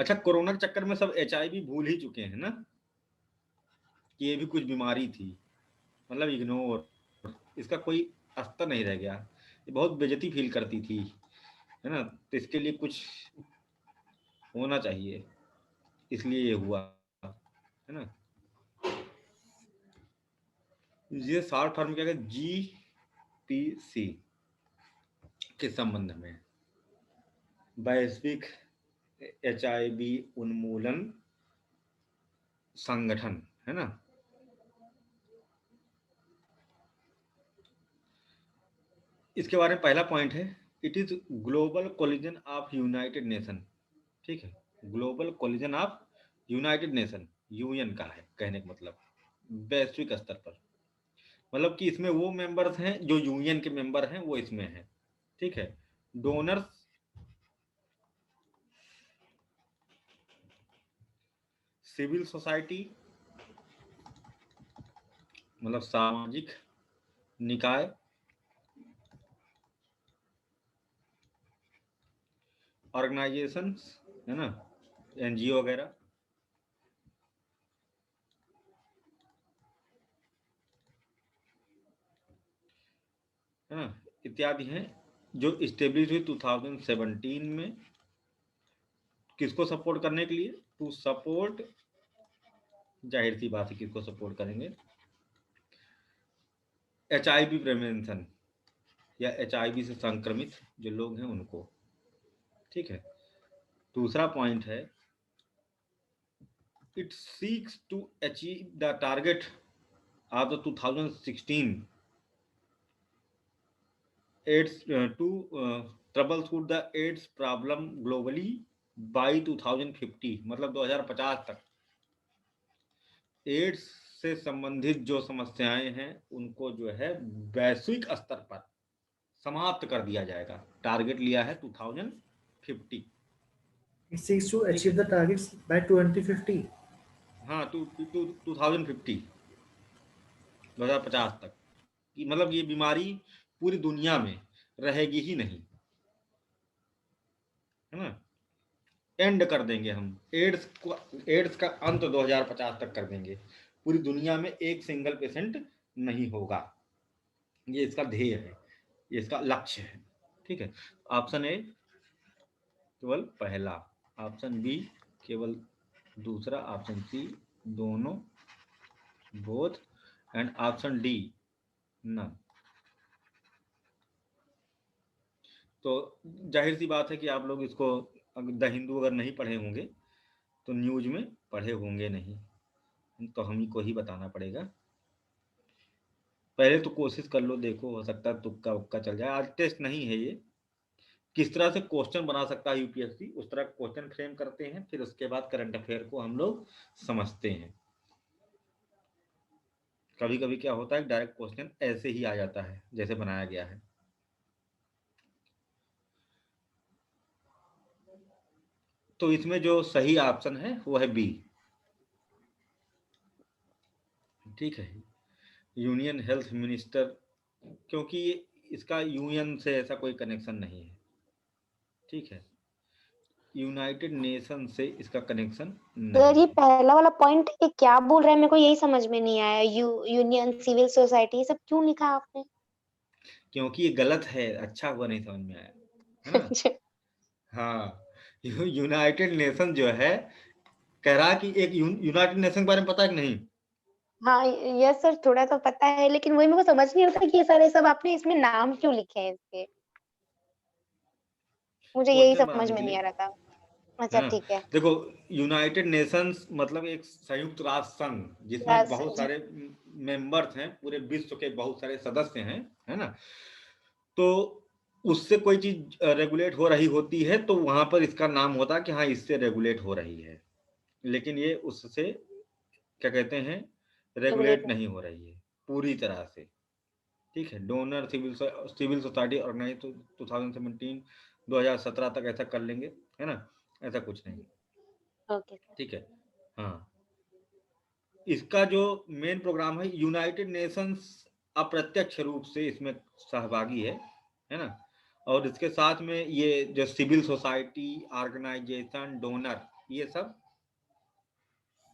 अच्छा, कोरोना के चक्कर में सब HIV भूल ही चुके हैं ना कि ये भी कुछ बीमारी थी, मतलब इग्नोर, इसका कोई अस्तर नहीं रह गया। ये बहुत बेइज्जती फील करती थी, है ना, तो इसके लिए कुछ होना चाहिए, इसलिए ये हुआ, है ना। ये शॉर्ट फॉर्म क्या है, GPC के संबंध में, वैश्विक HIV उन्मूलन संगठन, है ना। इसके बारे में पहला पॉइंट है, it is global collision of United nation. ठीक है, global collision of United nation, UN का है कहने का मतलब, वैश्विक स्तर पर, मतलब कि इसमें वो मेंबर्स हैं जो यूएन के मेंबर हैं, वो इसमें हैं। ठीक है, डोनर्स, सिविल सोसाइटी, मतलब सामाजिक निकाय, ऑर्गेनाइजेशंस, है ना, NGO वगैरह, है ना, इत्यादि हैं, जो इस्टेब्लिश हुई 2017 में। किसको सपोर्ट करने के लिए, टू सपोर्ट, जाहिर सी बात है किसको सपोर्ट करेंगे, HIV प्रिवेंशन, या HIV से संक्रमित जो लोग हैं उनको। ठीक है, दूसरा पॉइंट है, it seeks to achieve the target of the 2016 AIDS to troubleshoot the AIDS problem globally by 2050, मतलब 2050 तक एड्स से संबंधित जो समस्याएं हैं उनको जो है वैश्विक स्तर पर समाप्त कर दिया जाएगा। टारगेट लिया है 2050। It seeks to ठीक achieve है, the targets by 2050. हाँ, 2050, 2050 तक, कि मतलब ये बीमारी पूरी दुनिया में रहेगी ही नहीं, है ना। एंड कर देंगे हम एड्स को, एड्स का अंत 2050 तक कर देंगे, पूरी दुनिया में एक सिंगल पेशेंट नहीं होगा, ये इसका ध्येय है, ये इसका लक्ष्य है। ठीक है, ऑप्शन ए केवल पहला, ऑप्शन बी केवल दूसरा, ऑप्शन सी दोनों, both, and option D none. तो जाहिर सी बात है कि आप लोग इसको, द हिंदू अगर नहीं पढ़े होंगे तो न्यूज में पढ़े होंगे नहीं, तो हम ही को ही बताना पड़ेगा। पहले तो कोशिश कर लो, देखो हो सकता है तुक्का उक्का चल जाए। आज टेस्ट नहीं है ये, किस तरह से क्वेश्चन बना सकता है यूपीएससी, उस तरह क्वेश्चन फ्रेम करते हैं, फिर उसके बाद करंट अफेयर को हम लोग समझते हैं। कभी कभी क्या होता है, डायरेक्ट क्वेश्चन ऐसे ही आ जाता है जैसे बनाया गया है। तो इसमें जो सही ऑप्शन है वो है बी। ठीक है, यूनियन हेल्थ मिनिस्टर, क्योंकि इसका यूएन से ऐसा कोई कनेक्शन नहीं है। ठीक है, यूनाइटेड नेशन से इसका कनेक्शन सर नहीं ये है। पहला वाला पॉइंट ये क्या बोल रहा है, मेरे को यही समझ में नहीं आया। यूनियन सिविल सोसाइटी ये सब क्यों लिखा आपने? क्योंकि ये गलत है, अच्छा हुआ नहीं समझ में आया, है ना। हाँ, यूनाइटेड नेशन जो है, कह रहा कि एक यूनाइटेड नेशन के बारे में पता है कि नहीं। हाँ यस सर, थोड़ा तो पता है, लेकिन वही मेरे को समझ नहीं आता कि ये सारे सब आपने इसमें नाम क्यों लिखे हैं इसके, मुझे यही क्वेश्चन समझ बनाने में के नहीं आ लिए, रहा था। है अच्छा ना। ठीक है। देखो, यूनाइटेड नेशंस मतलब एक संयुक्त राष्ट्र संघ, जिसमें यस बहुत जी। सारे मेंबर्स हैं, पूरे विश्व के बहुत सारे सदस्य हैं, है ना। तो उससे कोई चीज रेगुलेट हो रही होती है तो वहां पर इसका नाम होता है कि हाँ इससे रेगुलेट हो रही है, लेकिन ये उससे क्या कहते हैं, रेगुलेट रेगुलेट नहीं हो रही है पूरी तरह से। ठीक है, डोनर सिविल सोसाइटी ऑर्गेनाइज 2017, 2017 तक ऐसा कर लेंगे, है ना, ऐसा कुछ नहीं। Okay sir. ठीक है, हाँ, इसका जो मेन प्रोग्राम है, यूनाइटेड नेशंस अप्रत्यक्ष रूप से इसमें सहभागी है ना। और इसके साथ में ये जो सिविल सोसाइटी ऑर्गेनाइजेशन, डोनर, ये सब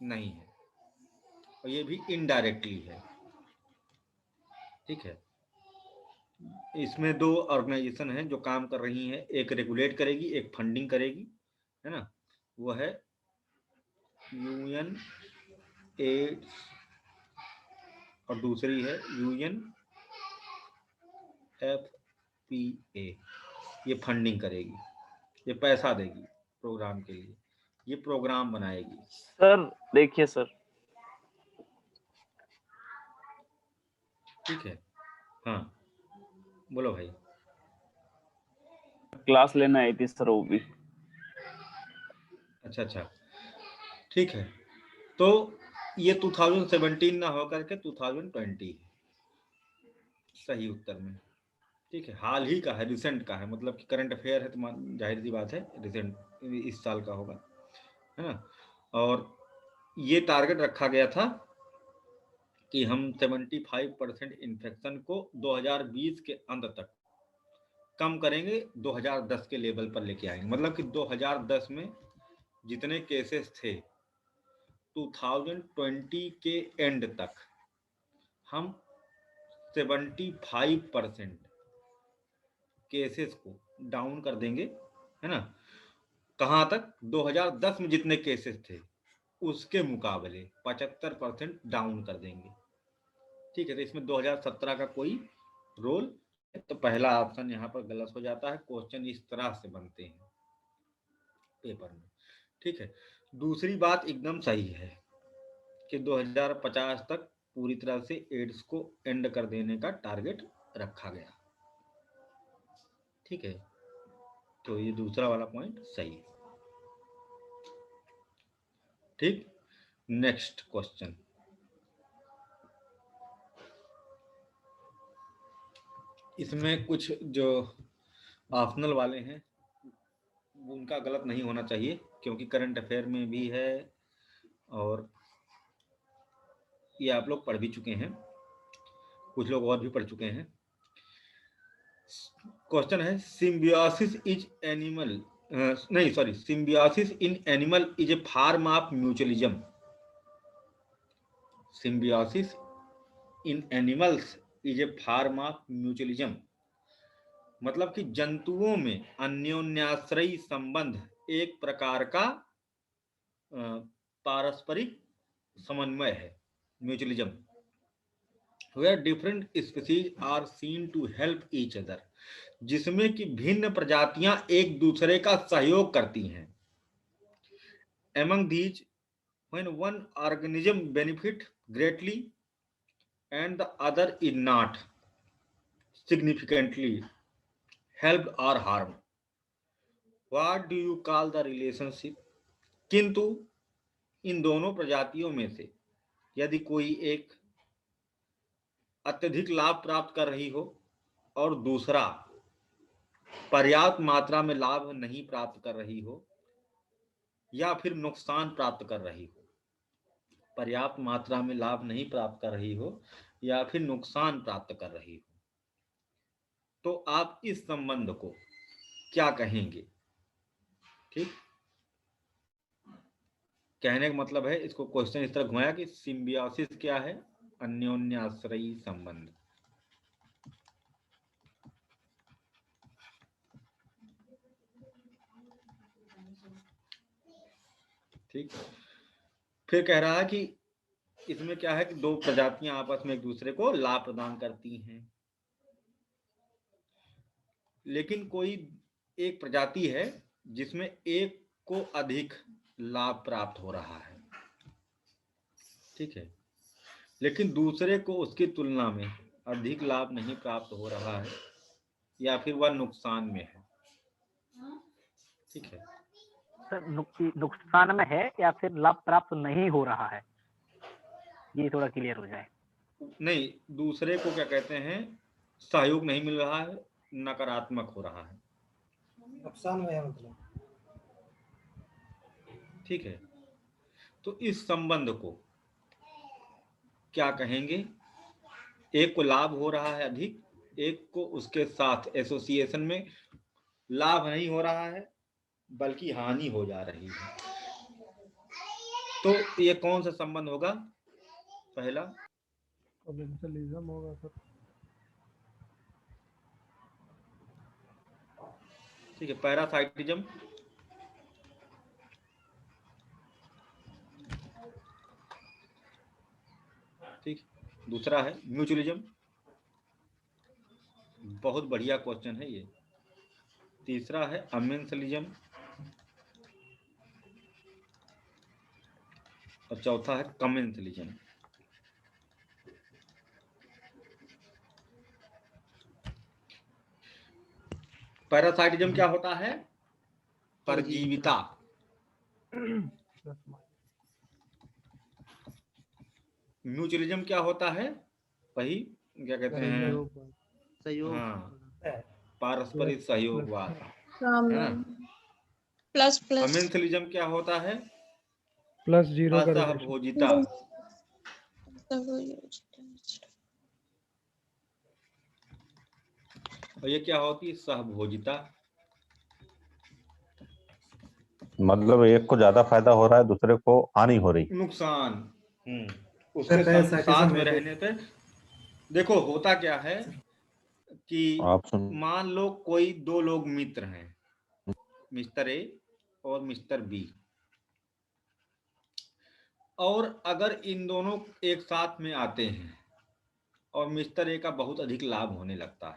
नहीं है, और ये भी इनडायरेक्टली है। ठीक है, इसमें दो ऑर्गेनाइजेशन हैं जो काम कर रही हैं, एक रेगुलेट करेगी, एक फंडिंग करेगी, है ना। वो है यूएन एड्स और दूसरी है यूएन एफपीए। ये फंडिंग करेगी, ये पैसा देगी प्रोग्राम के लिए, ये प्रोग्राम बनाएगी। सर देखिए सर, ठीक है, हाँ बोलो भाई। क्लास लेने आई थी सर वो भी। अच्छा अच्छा, ठीक है। तो ये 2017 ना होकर के 2020 है सही उत्तर में। ठीक है, हाल ही का है, रिसेंट का है, मतलब कि करंट अफेयर है तो जाहिर सी बात है रिसेंट इस साल का होगा, है ना। और ये टारगेट रखा गया था कि हम 75% इन्फेक्शन को 2020 के अंत तक कम करेंगे, 2010 के लेवल पर लेके आएंगे। मतलब कि 2010 में जितने केसेस थे 2020 के एंड तक हम 75% केसेस को डाउन कर देंगे, है ना। कहां तक? 2010 में जितने केसेस थे उसके मुकाबले 75% डाउन कर देंगे। ठीक है, तो इसमें 2017 का कोई रोल, तो पहला ऑप्शन यहाँ पर गलत हो जाता है। क्वेश्चन इस तरह से बनते हैं पेपर में। ठीक है, दूसरी बात एकदम सही है कि 2050 तक पूरी तरह से एड्स को एंड कर देने का टारगेट रखा गया। ठीक है, तो ये दूसरा वाला पॉइंट सही है। ठीक, नेक्स्ट क्वेश्चन। इसमें कुछ जो ऑप्शनल वाले हैं उनका गलत नहीं होना चाहिए, क्योंकि करंट अफेयर में भी है और ये आप लोग पढ़ भी चुके हैं, कुछ लोग और भी पढ़ चुके हैं। क्वेश्चन है सिम्बियोसिस इज एनिमल, नहीं sorry, symbiosis in animal is a form of mutualism. Symbiosis in animals is a form of mutualism, मतलब कि जंतुओं में अन्योन्याश्रयी संबंध एक प्रकार का पारस्परिक समन्वय है, mutualism, where different species are seen to help each other, जिसमें कि भिन्न प्रजातियां एक दूसरे का सहयोग करती हैं। Among these, when one organism benefit greatly and the other is not significantly helped or harmed, what do you call the relationship? किंतु इन दोनों प्रजातियों में से यदि कोई एक अत्यधिक लाभ प्राप्त कर रही हो और दूसरा पर्याप्त मात्रा में लाभ नहीं प्राप्त कर रही हो या फिर नुकसान प्राप्त कर रही हो, पर्याप्त मात्रा में लाभ नहीं प्राप्त कर रही हो या फिर नुकसान प्राप्त कर रही हो, तो आप इस संबंध को क्या कहेंगे? ठीक, कहने का मतलब है, इसको क्वेश्चन इस तरह घुमाया कि सिम्बियोसिस क्या है? अन्योन्याश्रयी संबंध। ठीक, फिर कह रहा है कि इसमें क्या है कि दो प्रजातियां आपस में एक दूसरे को लाभ प्रदान करती हैं, लेकिन कोई एक प्रजाति है जिसमें एक को अधिक लाभ प्राप्त हो रहा है, ठीक है, लेकिन दूसरे को उसकी तुलना में अधिक लाभ नहीं प्राप्त हो रहा है या फिर वह नुकसान में है। ठीक है सर, नुकसान में है या फिर लाभ प्राप्त नहीं हो रहा है, ये थोड़ा क्लियर हो जाए। नहीं, दूसरे को क्या कहते हैं, सहयोग नहीं मिल रहा है, नकारात्मक हो रहा है, नुकसान में है मतलब। ठीक है, तो इस संबंध को क्या कहेंगे? एक को लाभ हो रहा है अधिक, एक को उसके साथ एसोसिएशन में लाभ नहीं हो रहा है बल्कि हानि हो जा रही है। तो ये कौन सा संबंध होगा? पहला कमेंसलिज्म होगा सर। ठीक है, पैरासाइटिज्म, ठीक। दूसरा है म्यूचुअलिज्म, बहुत बढ़िया क्वेश्चन है ये। तीसरा है अमेंसलिज्म, और चौथा है कमेंसलिज्म। पैरासाइटिज्म क्या होता है? परजीविता। म्यूचुअलिज्म क्या होता है? वही क्या कहते हैं? सहयोग। हाँ, पारस्परिक सहयोगवाद, राम है ना। राम प्लस प्लस अमेंसलिज्म क्या होता है? प्लस जीरो का रिलेशन। असहभोजिता। और ये क्या होती है? सहभोजिता। मतलब एक को ज्यादा फायदा हो रहा है, दूसरे को हानि हो रही। नुकसान। उसके साथ में रहने पे देखो होता क्या है कि आप सुन, मान लो कोई दो लोग मित्र हैं, मिस्टर ए और मिस्टर बी, और अगर इन दोनों एक साथ में आते हैं और मिस्टर ए का बहुत अधिक लाभ होने लगता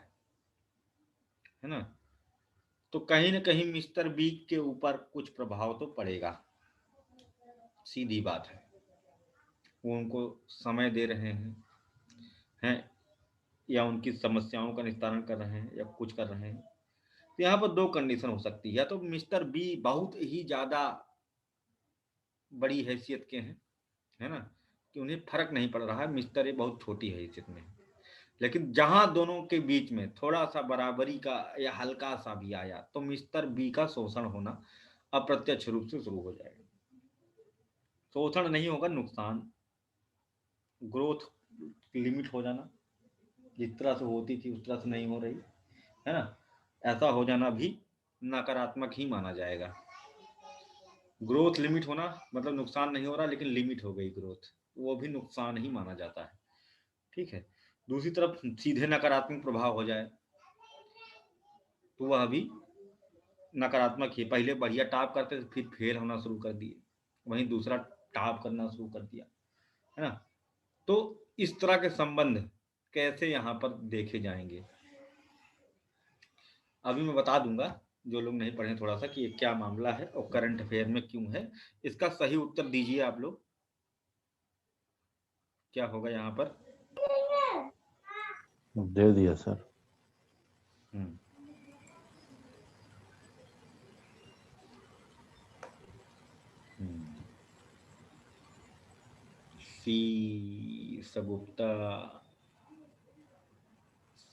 है ना, तो कहीं ना कहीं मिस्टर बी के ऊपर कुछ प्रभाव तो पड़ेगा, सीधी बात है। वो उनको समय दे रहे हैं या उनकी समस्याओं का निस्तारण कर रहे हैं या कुछ कर रहे हैं। तो यहाँ पर दो कंडीशन हो सकती है, या तो मिस्टर बी बहुत ही ज्यादा बड़ी हैसियत के हैं, है ना, कि उन्हें फर्क नहीं पड़ रहा है, मिस्टर ए बहुत छोटी हैसियत में है। लेकिन जहां दोनों के बीच में थोड़ा सा बराबरी का या हल्का सा भी आया तो मिस्टर बी का शोषण होना अप्रत्यक्ष रूप से शुरू हो जाएगा। शोषण नहीं होगा, नुकसान, ग्रोथ लिमिट हो जाना, जिस तरह से होती थी उस तरह से नहीं हो रही, है ना, ऐसा हो जाना भी नकारात्मक ही माना जाएगा। ग्रोथ लिमिट होना मतलब नुकसान नहीं हो रहा लेकिन लिमिट हो गई ग्रोथ, वो भी नुकसान ही माना जाता है। ठीक है। दूसरी तरफ सीधे नकारात्मक प्रभाव हो जाए तो वह भी नकारात्मक ही। पहले बढ़िया टॉप करते थे, फिर फेल होना शुरू कर दिए, वहीं दूसरा टॉप करना शुरू कर दिया, है ना। तो इस तरह के संबंध कैसे यहाँ पर देखे जाएंगे, अभी मैं बता दूंगा जो लोग नहीं पढ़े थोड़ा सा कि ये क्या मामला है और करंट अफेयर में क्यों है। इसका सही उत्तर दीजिए आप लोग, क्या होगा यहाँ पर? दे दिया सर। सी सगुप्ता,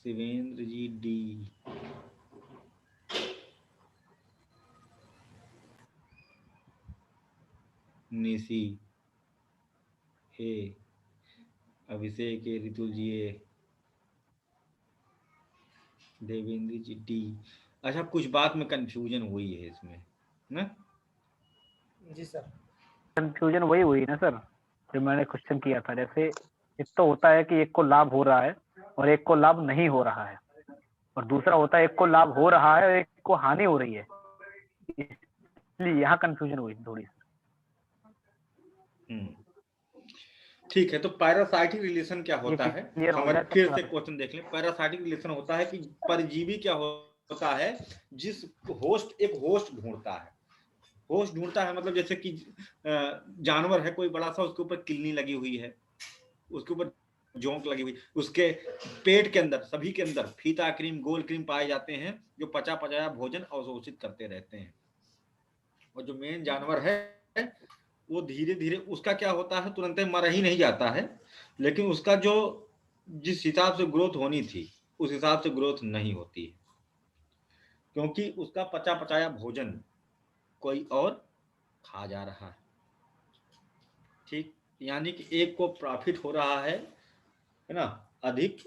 शिवेंद्र जी डी, निशी ए, अभिषेक ए, ऋतुल जी ए, देवेंद्र जी डी। अच्छा, कुछ बात में कंफ्यूजन हुई है इसमें ना? जी सर। कंफ्यूजन वही हुई ना सर जो मैंने क्वेश्चन किया था। जैसे एक तो होता है कि एक को लाभ हो रहा है और एक को लाभ नहीं हो रहा है, और दूसरा होता है एक को लाभ हो रहा है और एक को हानि हो रही है, इसलिए यहाँ कंफ्यूजन हुई थोड़ी सी। ठीक है। तो पैरासाइटिक रिलेशन क्या होता है? हमारे फिर से क्वेश्चन देख लें। पैरासाइटिक रिलेशन होता है कि परजीवी क्या होता है, जिस होस्ट, एक होस्ट ढूंढता है, होस्ट ढूंढता है मतलब जैसे कि जानवर है कोई बड़ा सा, उसके ऊपर किलनी लगी हुई है, उसके ऊपर जोंक लगी हुई, उसके पेट के अंदर, सभी के अंदर फीता क्रीम, गोल क्रीम पाए जाते हैं जो पचा पचाया भोजन अवशोषित करते रहते हैं। और जो मेन जानवर है वो धीरे धीरे, उसका क्या होता है, तुरंत मर ही नहीं जाता है, लेकिन उसका जो जिस हिसाब से ग्रोथ होनी थी उस हिसाब से ग्रोथ नहीं होती है, क्योंकि उसका पचा पचाया भोजन कोई और खा जा रहा है। ठीक, यानी कि एक को प्रॉफिट हो रहा है ना अधिक,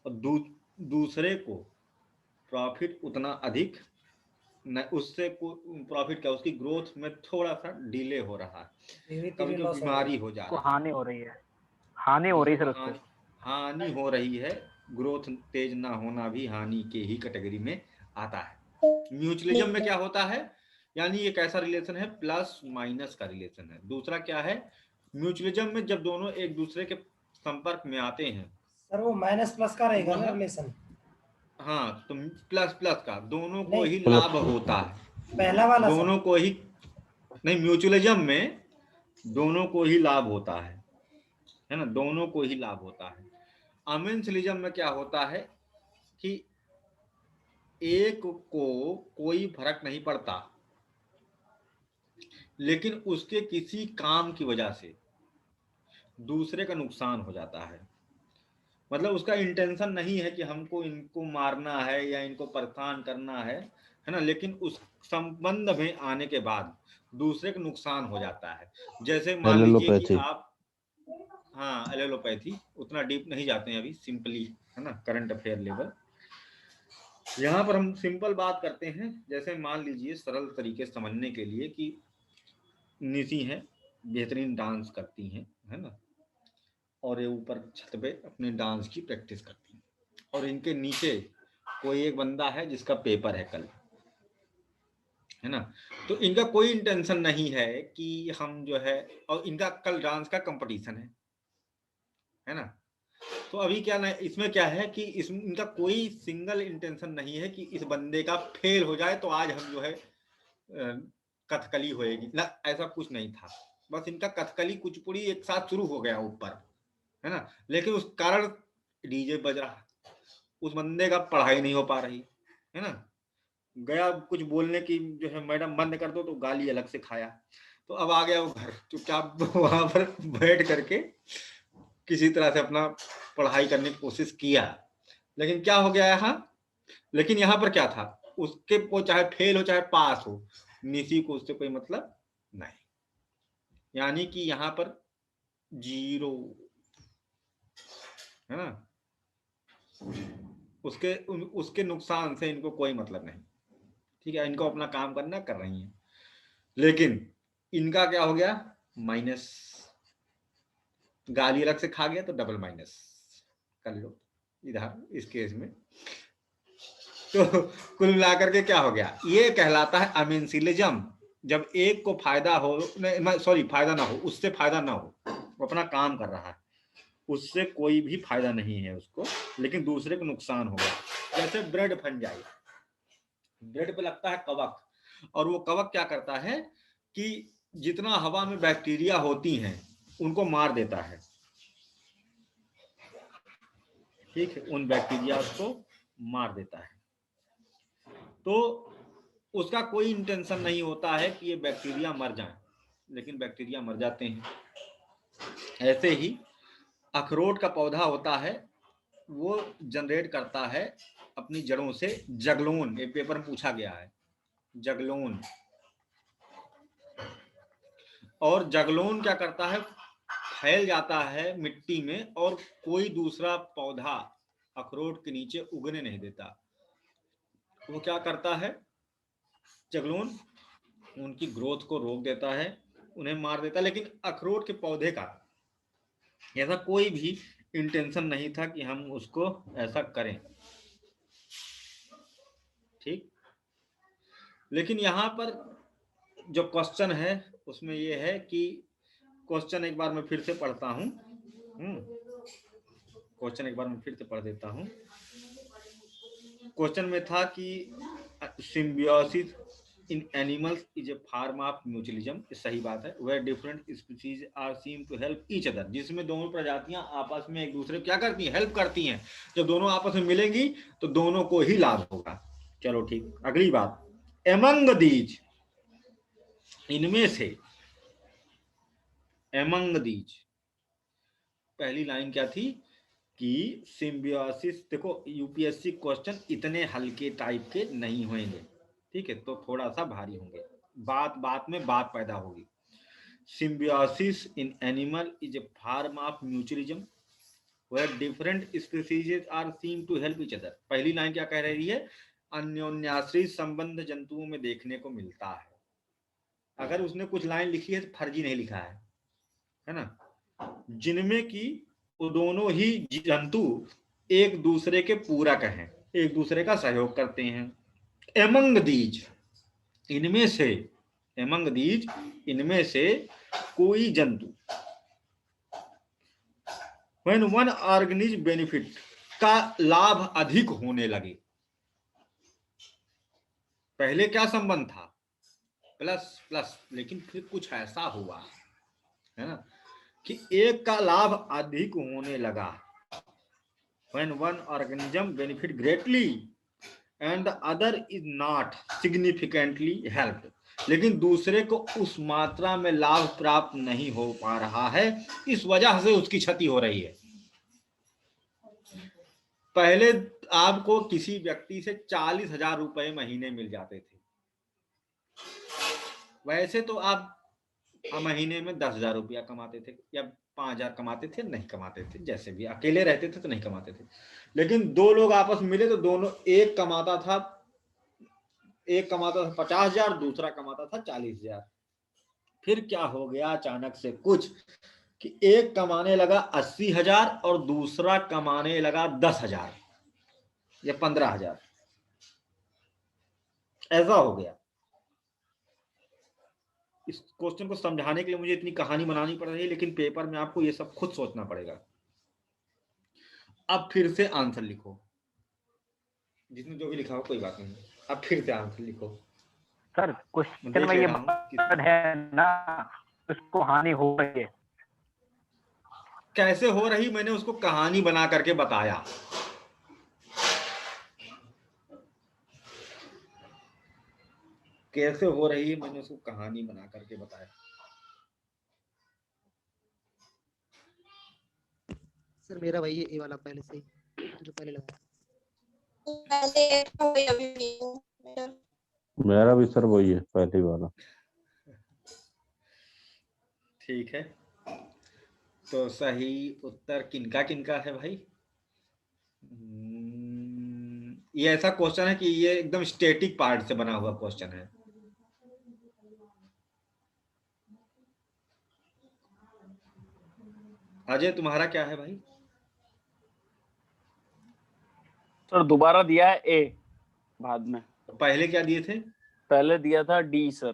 और दूसरे को प्रॉफिट उतना अधिक न उससे प्रॉफिट क्या, उसकी ग्रोथ में थोड़ा सा डिले हो रहा है, धीरे कभी धीरे कभी लॉस हो बीमारी हो जा उसको रही है, हानि हो रही है, हानि हो रही है सर उसको। हानि हानि हो रही है। ग्रोथ तेज ना होना भी हानि के ही कैटेगरी में आता है। म्यूचुअलिज्म में क्या होता है, यानी ये कैसा रिलेशन है, प्लस माइनस का रिलेशन है। दूसरा क्या है, म्यूचुअलिज्म में जब दोनों एक दूसरे के संपर्क में आते हैं, सर वो माइनस प्लस का रहेगा ना वह रिलेशन? हाँ, तो प्लस प्लस का दोनों को नहीं, ही लाभ होता है, पहला वाला सर। दोनों को ही नहीं, म्यूचुअलिज्म में दोनों को ही लाभ होता है ना, दोनों को ही लाभ होता है। अमेंसलिज्म में क्या होता है कि एक को कोई फर्क नहीं पड़ता, लेकिन उसके किसी काम की वजह से दूसरे का नुकसान हो जाता है। मतलब उसका इंटेंशन नहीं है कि हमको इनको मारना है या इनको परेशान करना है ना, लेकिन उस संबंध में आने के बाद दूसरे का नुकसान हो जाता है। जैसे मान लीजिए कि आप, हाँ एलोपैथी, उतना डीप नहीं जाते हैं अभी, सिंपली है ना, करंट अफेयर लेवल। यहाँ पर हम सिंपल बात करते हैं, जैसे मान लीजिए सरल तरीके से समझने के लिए कि निशी है, बेहतरीन डांस करती हैं, है ना, और ये ऊपर छत पे अपने डांस की प्रैक्टिस करती हैं, और इनके नीचे कोई एक बंदा है जिसका पेपर है कल, है ना, तो इनका कोई इंटेंशन नहीं है कि हम जो है, और इनका कल डांस का कंपटीशन है ना, तो अभी क्या ना, इसमें क्या है कि इसमें इनका कोई सिंगल इंटेंशन नहीं है कि इस बंदे का फेल हो जाए तो आज हम जो है कथकली होएगी ना, ऐसा कुछ नहीं था। बस इनका कथकली कुचिपुड़ी एक साथ शुरू हो गया ऊपर, है ना, लेकिन उस कारण डीजे बज रहा, उस बंदे का पढ़ाई नहीं हो पा रही, है ना, गया कुछ बोलने की जो है, मैडम बंद कर दो, तो गाली अलग से खाया, तो अब आ गया वो घर चुपचाप वहां पर बैठ करके किसी तरह से अपना पढ़ाई करने की कोशिश किया, लेकिन क्या हो गया यहाँ, लेकिन यहाँ पर क्या था, उसके वो चाहे फेल हो चाहे पास हो, निशी को उससे कोई मतलब नहीं, यानी कि यहाँ पर जीरो, है ना, उसके नुकसान से इनको कोई मतलब नहीं, ठीक है, इनको अपना काम करना कर रही हैं, लेकिन इनका क्या हो गया, माइनस, गाली अलग से खा गया तो डबल माइनस कर लो इधर इस केस में। तो कुल मिलाकर के क्या हो गया, ये कहलाता है अमेंसिलिज्म, जब एक को फायदा हो, सॉरी फायदा ना हो, उससे फायदा ना हो, वो अपना काम कर रहा है, उससे कोई भी फायदा नहीं है उसको, लेकिन दूसरे को नुकसान होगा। जैसे ब्रेड फंजाई, ब्रेड पे लगता है कवक, और वो कवक क्या करता है कि जितना हवा में बैक्टीरिया होती हैं उनको मार देता है, ठीक है, उन बैक्टीरिया को मार देता है, तो उसका कोई इंटेंशन नहीं होता है कि ये बैक्टीरिया मर जाए, लेकिन बैक्टीरिया मर जाते हैं। ऐसे ही अखरोट का पौधा होता है, वो जनरेट करता है अपनी जड़ों से जगलोन, एक पेपर में पूछा गया है, जगलोन, और जगलोन क्या करता है, फैल जाता है मिट्टी में, और कोई दूसरा पौधा अखरोट के नीचे उगने नहीं देता। वो क्या करता है जगलोन, उनकी ग्रोथ को रोक देता है, उन्हें मार देता है, लेकिन अखरोट के पौधे का ऐसा कोई भी इंटेंशन नहीं था कि हम उसको ऐसा करें, ठीक। लेकिन यहाँ पर जो क्वेश्चन है उसमें ये है कि, क्वेश्चन एक बार मैं फिर से पढ़ता हूँ, क्वेश्चन एक बार मैं फिर से पढ़ देता हूँ। क्वेश्चन में था कि symbiosis in animals is a form of mutualism, सही बात है, where different species are seem to help each other, जिसमें दोनों प्रजातियां आपस में एक दूसरे क्या करती हैं, हेल्प करती हैं, जब दोनों आपस में मिलेंगी तो दोनों को ही लाभ होगा। चलो ठीक, अगली बात, एमंग दीज, इनमें से, एमंग दीज, पहली लाइन क्या थी कि सिम्बियोसिस, देखो यूपीएससी क्वेश्चन इतने हल्के टाइप के नहीं होंगे, ठीक है, तो थोड़ा सा भारी होंगे, बात बात में बात पैदा होगी। Symbiosis in animal is a form of mutualism where different species are seem to help each other. पहली लाइन क्या कह रही है अन्योन्याश्रित संबंध जंतुओं में देखने को मिलता है। अगर उसने कुछ लाइन लिखी है तो फर्जी नहीं लिखा है ना, जिनमें कि वो दोनों ही जंतु एक दूसरे के पूरक हैं, एक दूसरे का सहयोग करते हैं। एमंग दीज, इनमें से, एमंग दीज, इनमें से कोई जंतु, व्हेन वन ऑर्गेनिज्म बेनिफिट, का लाभ अधिक होने लगे। पहले क्या संबंध था, प्लस प्लस, लेकिन फिर कुछ ऐसा हुआ है ना कि एक का लाभ अधिक होने लगा। When one organism benefit greatly and the other is not significantly helped, लेकिन दूसरे को उस मात्रा में लाभ प्राप्त नहीं हो पा रहा है, इस वजह से उसकी क्षति हो रही है। पहले आपको किसी व्यक्ति से 40,000 रुपए महीने मिल जाते थे, वैसे तो आप महीने में 10,000 रुपया कमाते थे या 5,000 कमाते थे, नहीं कमाते थे, जैसे भी अकेले रहते थे तो नहीं कमाते थे। लेकिन दो लोग आपस में मिले तो दोनों, एक कमाता था 50,000, दूसरा कमाता था 40,000। फिर क्या हो गया अचानक से कुछ कि एक कमाने लगा 80,000 और दूसरा कमाने लगा 10,000 या 15,000, ऐसा हो गया। इस क्वेश्चन को समझाने के लिए मुझे इतनी कहानी बनानी पड़ रही है, लेकिन पेपर में आपको ये सब खुद सोचना पड़ेगा। अब फिर से आंसर लिखो, जिसने जो भी लिखा हो कोई बात नहीं, अब फिर से आंसर लिखो। सर क्वेश्चन में ये बात है ना, उसको हानि हो रही है। कैसे हो रही, मैंने उसको कहानी बना करके बताया। कैसे हो रही है, मैंने उसको कहानी बना करके बताया। सर मेरा वही है, ए वाला पहले से ही जो पहले लगाया। मेरा भी सर वही है, पहले वाला। ठीक है, तो सही उत्तर किनका किनका है भाई? ये ऐसा क्वेश्चन है कि ये एकदम स्टैटिक पार्ट से बना हुआ क्वेश्चन है। अजय तुम्हारा क्या है भाई? सर दोबारा दिया है ए बाद में। पहले क्या दिए थे? पहले दिया था डी सर,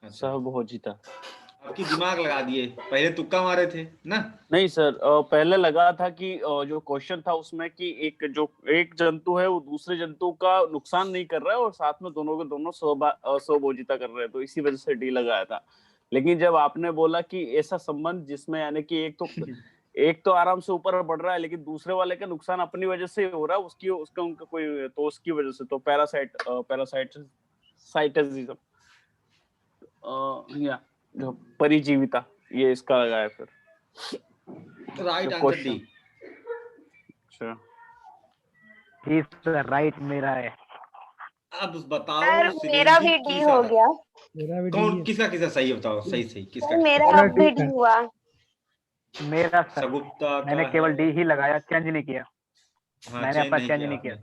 अच्छा, सहभोजिता। आपकी दिमाग लगा दिए, पहले तुक्का मारे थे ना? नहीं सर, पहले लगा था कि जो क्वेश्चन था उसमें कि एक जंतु है वो दूसरे जंतु का नुकसान नहीं कर रहा है और साथ में दोनों के दोनों सहभोजिता कर रहे हैं, तो इसी वजह से डी लगाया था। लेकिन जब आपने बोला कि ऐसा संबंध जिसमें यानी कि एक तो आराम से ऊपर बढ़ रहा है लेकिन दूसरे वाले का नुकसान अपनी वजह से हो रहा है, उनका कोई तो उसकी वजह से, तो पैरासाइटिज्म या जो परिजीविता, ये इसका लगाया फिर। Right answer D. अच्छा जी सर, राइट मेरा है। अब बताओ सर सिरिंज मेरा भी की डी हो गया। मेरा भी कौन डी किसका किसका सही है बताओ, सही सही किसका? सर मेरा अब भी डी हुआ। मेरा सर, सगुप्ता मैंने का केवल है। डी ही लगाया, चेंज नहीं किया। हाँ, मैंने अपना चेंज नहीं आपने। किया।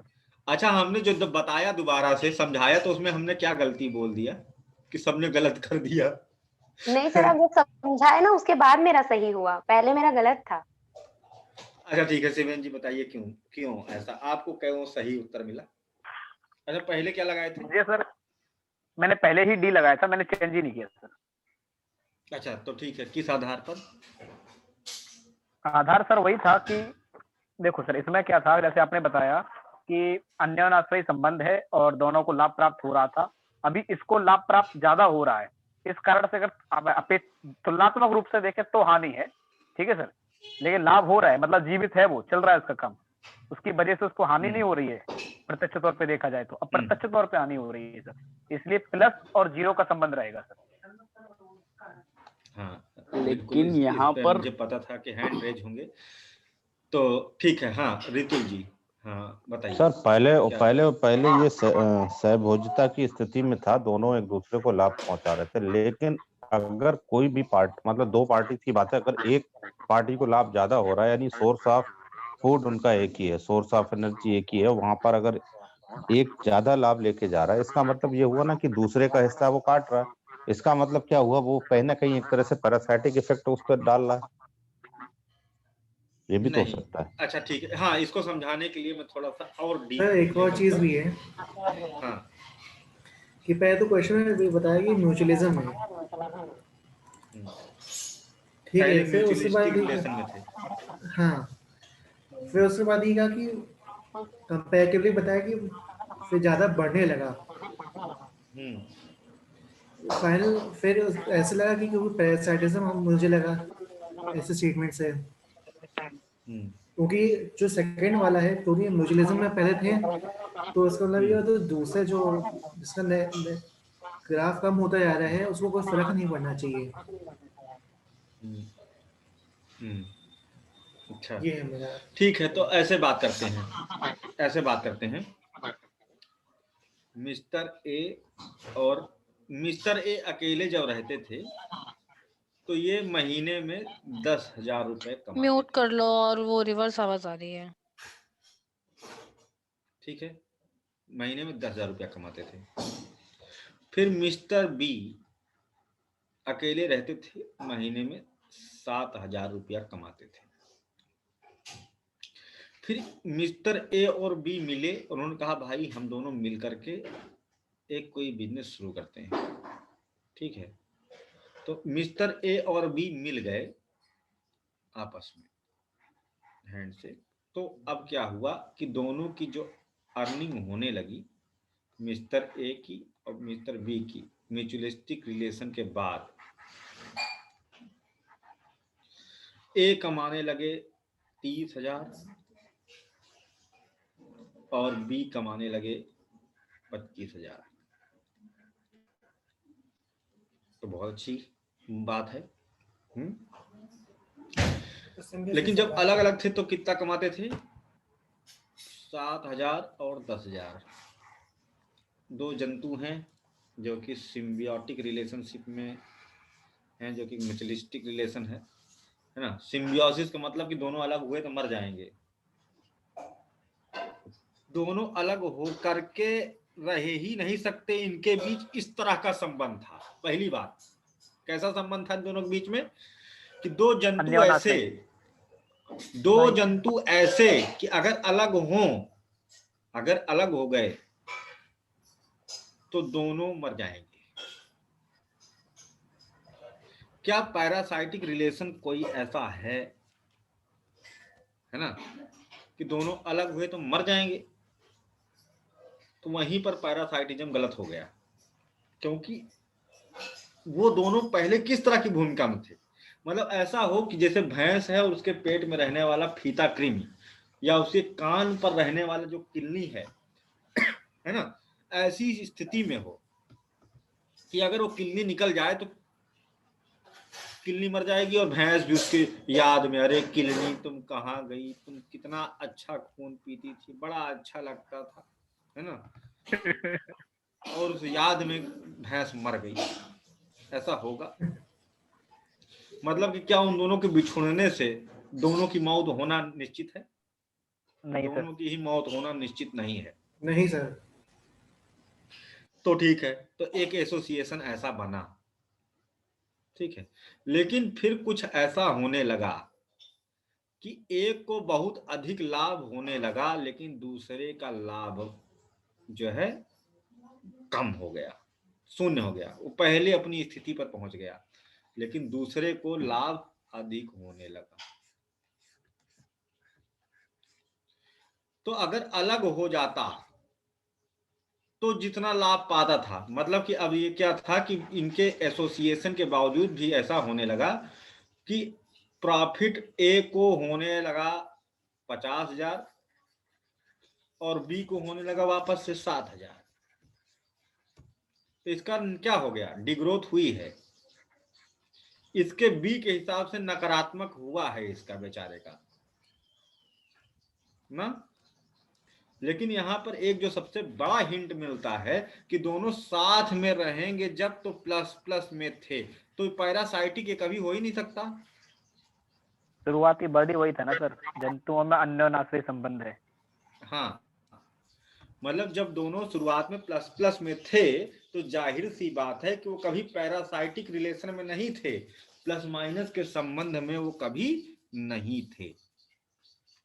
अच्छा, हमने जो बताया दोबारा से समझाया तो उसमें हमने क्या गलती बोल दिया कि सबने गलत कर दिया? नहीं सर, अब जब समझाया ना उसके बाद मेरा सही हुआ, पहले मेरा गलत था। अच्छा ठीक है, शिवेन जी बताइए क्यों क्यों ऐसा, आपको क्यों सही उत्तर मिला? अच्छा, पहले क्या लगाए थे? जी सर, मैंने पहले ही डी लगाया था, मैंने चेंज ही नहीं किया सर। अच्छा तो ठीक है, किस आधार पर? आधार सर वही था कि देखो सर, इसमें क्या था, जैसे आपने बताया कि अन्योन्याश्रयी संबंध है और दोनों को लाभ प्राप्त हो रहा था। अभी इसको लाभ प्राप्त ज्यादा हो रहा है, इस कारण से अगर तुलनात्मक रूप से देखें तो हानि है, ठीक है सर। लेकिन लाभ हो रहा है, मतलब जीवित है, वो चल रहा है उसका काम, उसकी वजह से उसको हानि नहीं हो रही है प्रत्यक्ष तौर पे देखा जाए तो। अब प्रत्यक्ष तौर पे हानि हो रही है सर, इसलिए प्लस और जीरो का संबंध रहेगा सर। हाँ, लेकिन यहाँ पर मुझे पता था कि हैंड रेज होंगे, तो ठीक है। हाँ रितुल जी, हाँ बताइए सर। पहले ये सहभोजिता की स्थिति में था, दोनों एक दूसरे को लाभ पहुंचा रहे थे। लेकिन अगर कोई भी पार्टी, मतलब दो पार्टी की बात है, अगर एक पार्टी को लाभ ज्यादा हो रहा है, यानी सोर्स ऑफ फूड उनका एक ही है, सोर्स ऑफ एनर्जी एक ही है, वहां पर अगर एक ज्यादा लाभ लेके जा रहा है, इसका मतलब ये हुआ ना कि दूसरे का हिस्सा वो काट रहा है। इसका मतलब क्या हुआ, वो कहीं ना कहीं एक तरह से पैरासाइटिक इफेक्ट उस पर डाल रहा है। ये भी तो हो नहीं, सकता है। अच्छा ठीक है, हाँ इसको समझाने के लिए मैं थोड़ा सा और डीप सर एक और चीज भी है हाँ कि पहले तो क्वेश्चन में भी बताया कि म्यूचुअलिज्म है, ठीक पहले है। फिर उसके बाद म्यूचुअलिस्टिक रिलेशन में थे। हाँ, फिर उसके बाद ये कहा कि कंपैरेटिवली बताया कि फिर ज़्यादा बढ़ने लगा। फाइनल फिर ऐसे लगा कि क्योंकि पैरासाइटिज्म मुझे लगा ऐसे स्टेटमेंट से, क्योंकि जो सेकंड वाला है क्योंकि म्यूचुअलिज्म में पहले थे, तो उसका मतलब ये तो दूसरे जो जिसका ग्राफ कम होता जा रहा है उसको कोई फर्क नहीं पड़ना चाहिए। अच्छा ये है मेरा। ठीक है, तो ऐसे बात करते हैं, ऐसे बात करते हैं। मिस्टर ए अकेले जब रहते थे तो ये महीने में 10,000 रुपए कमाते म्यूट थे, कर लो, और वो रिवर्स आवाज आ रही है। ठीक है, महीने में 10,000 रुपया कमाते थे। फिर मिस्टर बी अकेले रहते थे, महीने में 7,000 रुपया कमाते थे। फिर मिस्टर ए और बी मिले, उन्होंने कहा भाई हम दोनों मिल करके एक कोई बिजनेस शुरू करते हैं, ठीक है। तो मिस्टर ए और बी मिल गए आपस में हैंड से। तो अब क्या हुआ कि दोनों की जो अर्निंग होने लगी, मिस्टर ए की और मिस्टर बी की म्यूचुअलिस्टिक रिलेशन के बाद, ए कमाने लगे 30,000 और बी कमाने लगे 25,000। तो बहुत अच्छी बात है। लेकिन जब अलग अलग थे तो कितना कमाते थे? 7,000 और 10,000। दो जंतु हैं जो कि सिम्बियोटिक रिलेशनशिप में हैं, जो कि म्यूचुअलिस्टिक रिलेशन है ना। सिम्बियोसिस का मतलब कि दोनों अलग हुए तो मर जाएंगे, दोनों अलग हो करके रह ही नहीं सकते, इनके बीच इस तरह का संबंध था। पहली बात, कैसा संबंध था इन दोनों के बीच में कि दो जंतु ऐसे कि अगर अलग हो गए तो दोनों मर जाएंगे। क्या पैरासाइटिक रिलेशन कोई ऐसा है ना कि दोनों अलग हुए तो मर जाएंगे? तो वहीं पर पैरासाइटिज्म गलत हो गया, क्योंकि वो दोनों पहले किस तरह की भूमिका में थे। मतलब ऐसा हो कि जैसे भैंस है और उसके पेट में रहने वाला फीता कृमि, या उसके कान पर रहने वाला जो किल्ली है ना, ऐसी स्थिति में हो कि अगर वो किल्ली निकल जाए तो किल्ली मर जाएगी, और भैंस भी उसके याद में, अरे किल्ली तुम कहाँ गई, तुम कितना अच्छा खून पीती थी, बड़ा अच्छा लगता था, है ना। और उस याद में भैंस मर गई, ऐसा होगा? मतलब कि क्या उन दोनों के बिछुड़ने से दोनों की मौत होना निश्चित है? नहीं सर। दोनों की ही मौत होना निश्चित नहीं है। नहीं सर। तो ठीक है, तो एक एसोसिएशन ऐसा बना, ठीक है। लेकिन फिर कुछ ऐसा होने लगा कि एक को बहुत अधिक लाभ होने लगा, लेकिन दूसरे का लाभ जो है कम हो गया, शून्य हो गया। वो पहले अपनी स्थिति पर पहुंच गया, लेकिन दूसरे को लाभ अधिक होने लगा। तो अगर अलग हो जाता तो जितना लाभ पाता था, मतलब कि अब ये क्या था कि इनके एसोसिएशन के बावजूद भी ऐसा होने लगा कि प्रॉफिट ए को होने लगा 50,000 और बी को होने लगा वापस से 7,000। तो इसका क्या हो गया? डिग्रोथ हुई है। इसके बी के हिसाब से नकारात्मक हुआ है इसका बेचारे का ना। लेकिन यहाँ पर एक जो सबसे बड़ा हिंट मिलता है कि दोनों साथ में रहेंगे जब, तो प्लस प्लस में थे, तो पैरासाइटिक ये कभी हो ही नहीं सकता। शुरुआती वर्ड ही वही था ना सर, जंतुओं में अन्योनाश्रय संबंध है। हाँ, मतलब जब दोनों शुरुआत में प्लस प्लस में थे तो जाहिर सी बात है कि वो कभी पैरासाइटिक रिलेशन में नहीं थे, प्लस माइनस के संबंध में वो कभी नहीं थे।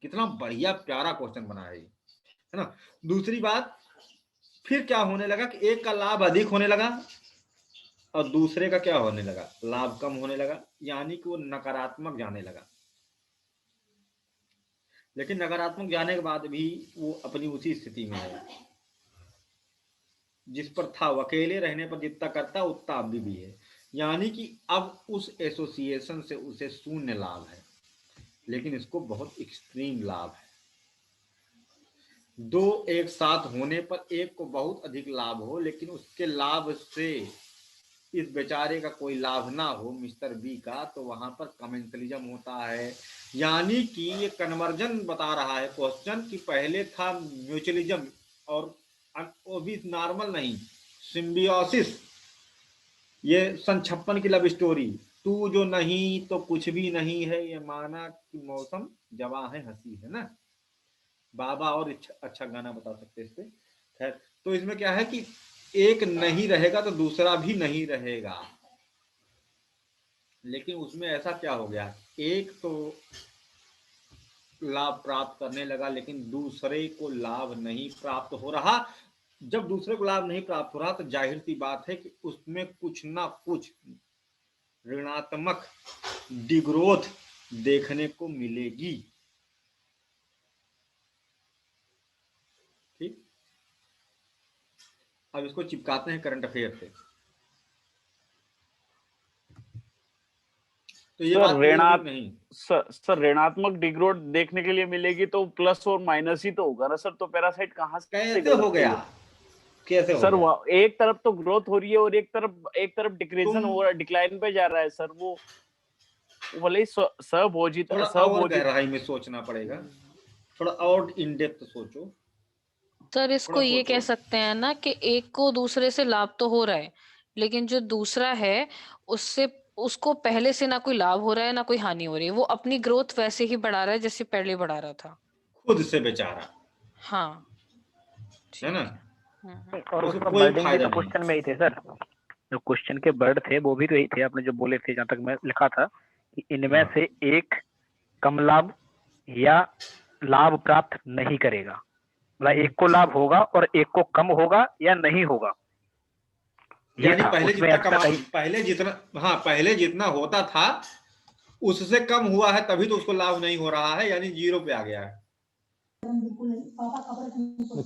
कितना बढ़िया प्यारा क्वेश्चन बना है ना। दूसरी बात, फिर क्या होने लगा कि एक का लाभ अधिक होने लगा और दूसरे का क्या होने लगा, लाभ कम होने लगा, यानी कि वो नकारात्मक जाने लगा। लेकिन नकारात्मक जाने के बाद भी वो अपनी उसी स्थिति में है जिस पर था। वो अकेले रहने पर जितना करता उतना अभी भी है, यानी कि अब उस एसोसिएशन से उसे शून्य लाभ है, लेकिन इसको बहुत एक्सट्रीम लाभ है। दो एक साथ होने पर एक को बहुत अधिक लाभ हो, लेकिन उसके लाभ से इस बेचारे का कोई लाभ ना हो, मिस्टर बी का, तो वहां पर कमेंसलिज्म होता है। यानी कि ये कन्वर्जन बता रहा है क्वेश्चन कि पहले था म्यूचुअलिज्म और वो भी नॉर्मल नहीं, सिम्बियोसिस। ये सन 56 की लव स्टोरी, तू जो नहीं तो कुछ भी नहीं है, ये माना कि मौसम जवा है हंसी है ना। बाबा और अच्छा गाना बता सकते इस पे। खैर, तो इसमें क्या है कि एक नहीं रहेगा तो दूसरा भी नहीं रहेगा, लेकिन उसमें ऐसा क्या हो गया, एक तो लाभ प्राप्त करने लगा लेकिन दूसरे को लाभ नहीं प्राप्त हो रहा। जब दूसरे को लाभ नहीं प्राप्त हो रहा तो जाहिर सी बात है कि उसमें कुछ ना कुछ ऋणात्मक डिग्रोथ देखने को मिलेगी। ठीक, अब इसको चिपकाते हैं करंट अफेयर से। तो ये बात क्लियर हुई नहीं? सर ऋणात्मक डिग्रोथ देखने के लिए मिलेगी तो प्लस और माइनस ही तो होगा ना सर। तो पैरासाइट कहाँ से कैसे हो गया, कैसे हो सर? गया? एक तरफ तो ग्रोथ हो रही है और एक तरफ डिक्रीजन हो रहा है, डिक्लाइन पे जा रहा है सर। वो भले ही सहभोजिता थोड़ा और गहराई में सोचना पड़ेगा, थोड़ा और इन डेप्थ सोचो सर इसको थोड़ा ये सोचो। कह सकते हैं ना कि एक को दूसरे से लाभ तो हो रहा है, लेकिन जो दूसरा है उससे उसको पहले से ना कोई लाभ हो रहा है ना कोई हानि हो रही है। वो अपनी ग्रोथ वैसे ही बढ़ा रहा है जैसे पहले बढ़ा रहा था। खुद से बेचारा, हाँ है ना, ठीक है। और उसको उसका कोई वर्डिंग भी फायदा तो नहीं। क्वेश्चन में ही थे सर। जो क्वेश्चन के वर्ड थे वो भी तो यही थे आपने जो बोले थे, जहाँ तक मैं लिखा था कि इनमें हाँ। से एक कम लाभ या लाभ प्राप्त नहीं करेगा। मतलब एक को लाभ होगा और एक को कम होगा या नहीं होगा, ये यानी था पहले उसमें जितना एक्स्ट्रा कहीं। पहले जितना होता था उससे कम हुआ है, तभी तो उसको लाभ नहीं हो रहा है, यानी जीरो पे आ गया है।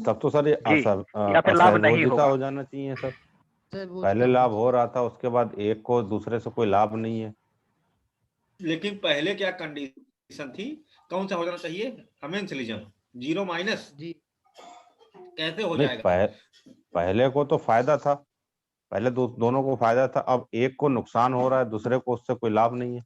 तब तो सर ये जी, या फिर लाभ नहीं असहभोजिता होगा। हो जाना चाहिए सर। सर वो पहले तो लाभ हो रहा था, उसके बाद एक को दूसरे से कोई लाभ नहीं है। लेकिन पहले क्या कंडीशन थी, कौन सा हो जाना चाहिए, कमेंसलिज्म, जीरो माइनस। जी कैसे हो नहीं, जाएगा? पहले को तो फायदा था, पहले दोनों को फायदा था। अब एक को नुकसान हो रहा है, दूसरे को उससे कोई लाभ नहीं है।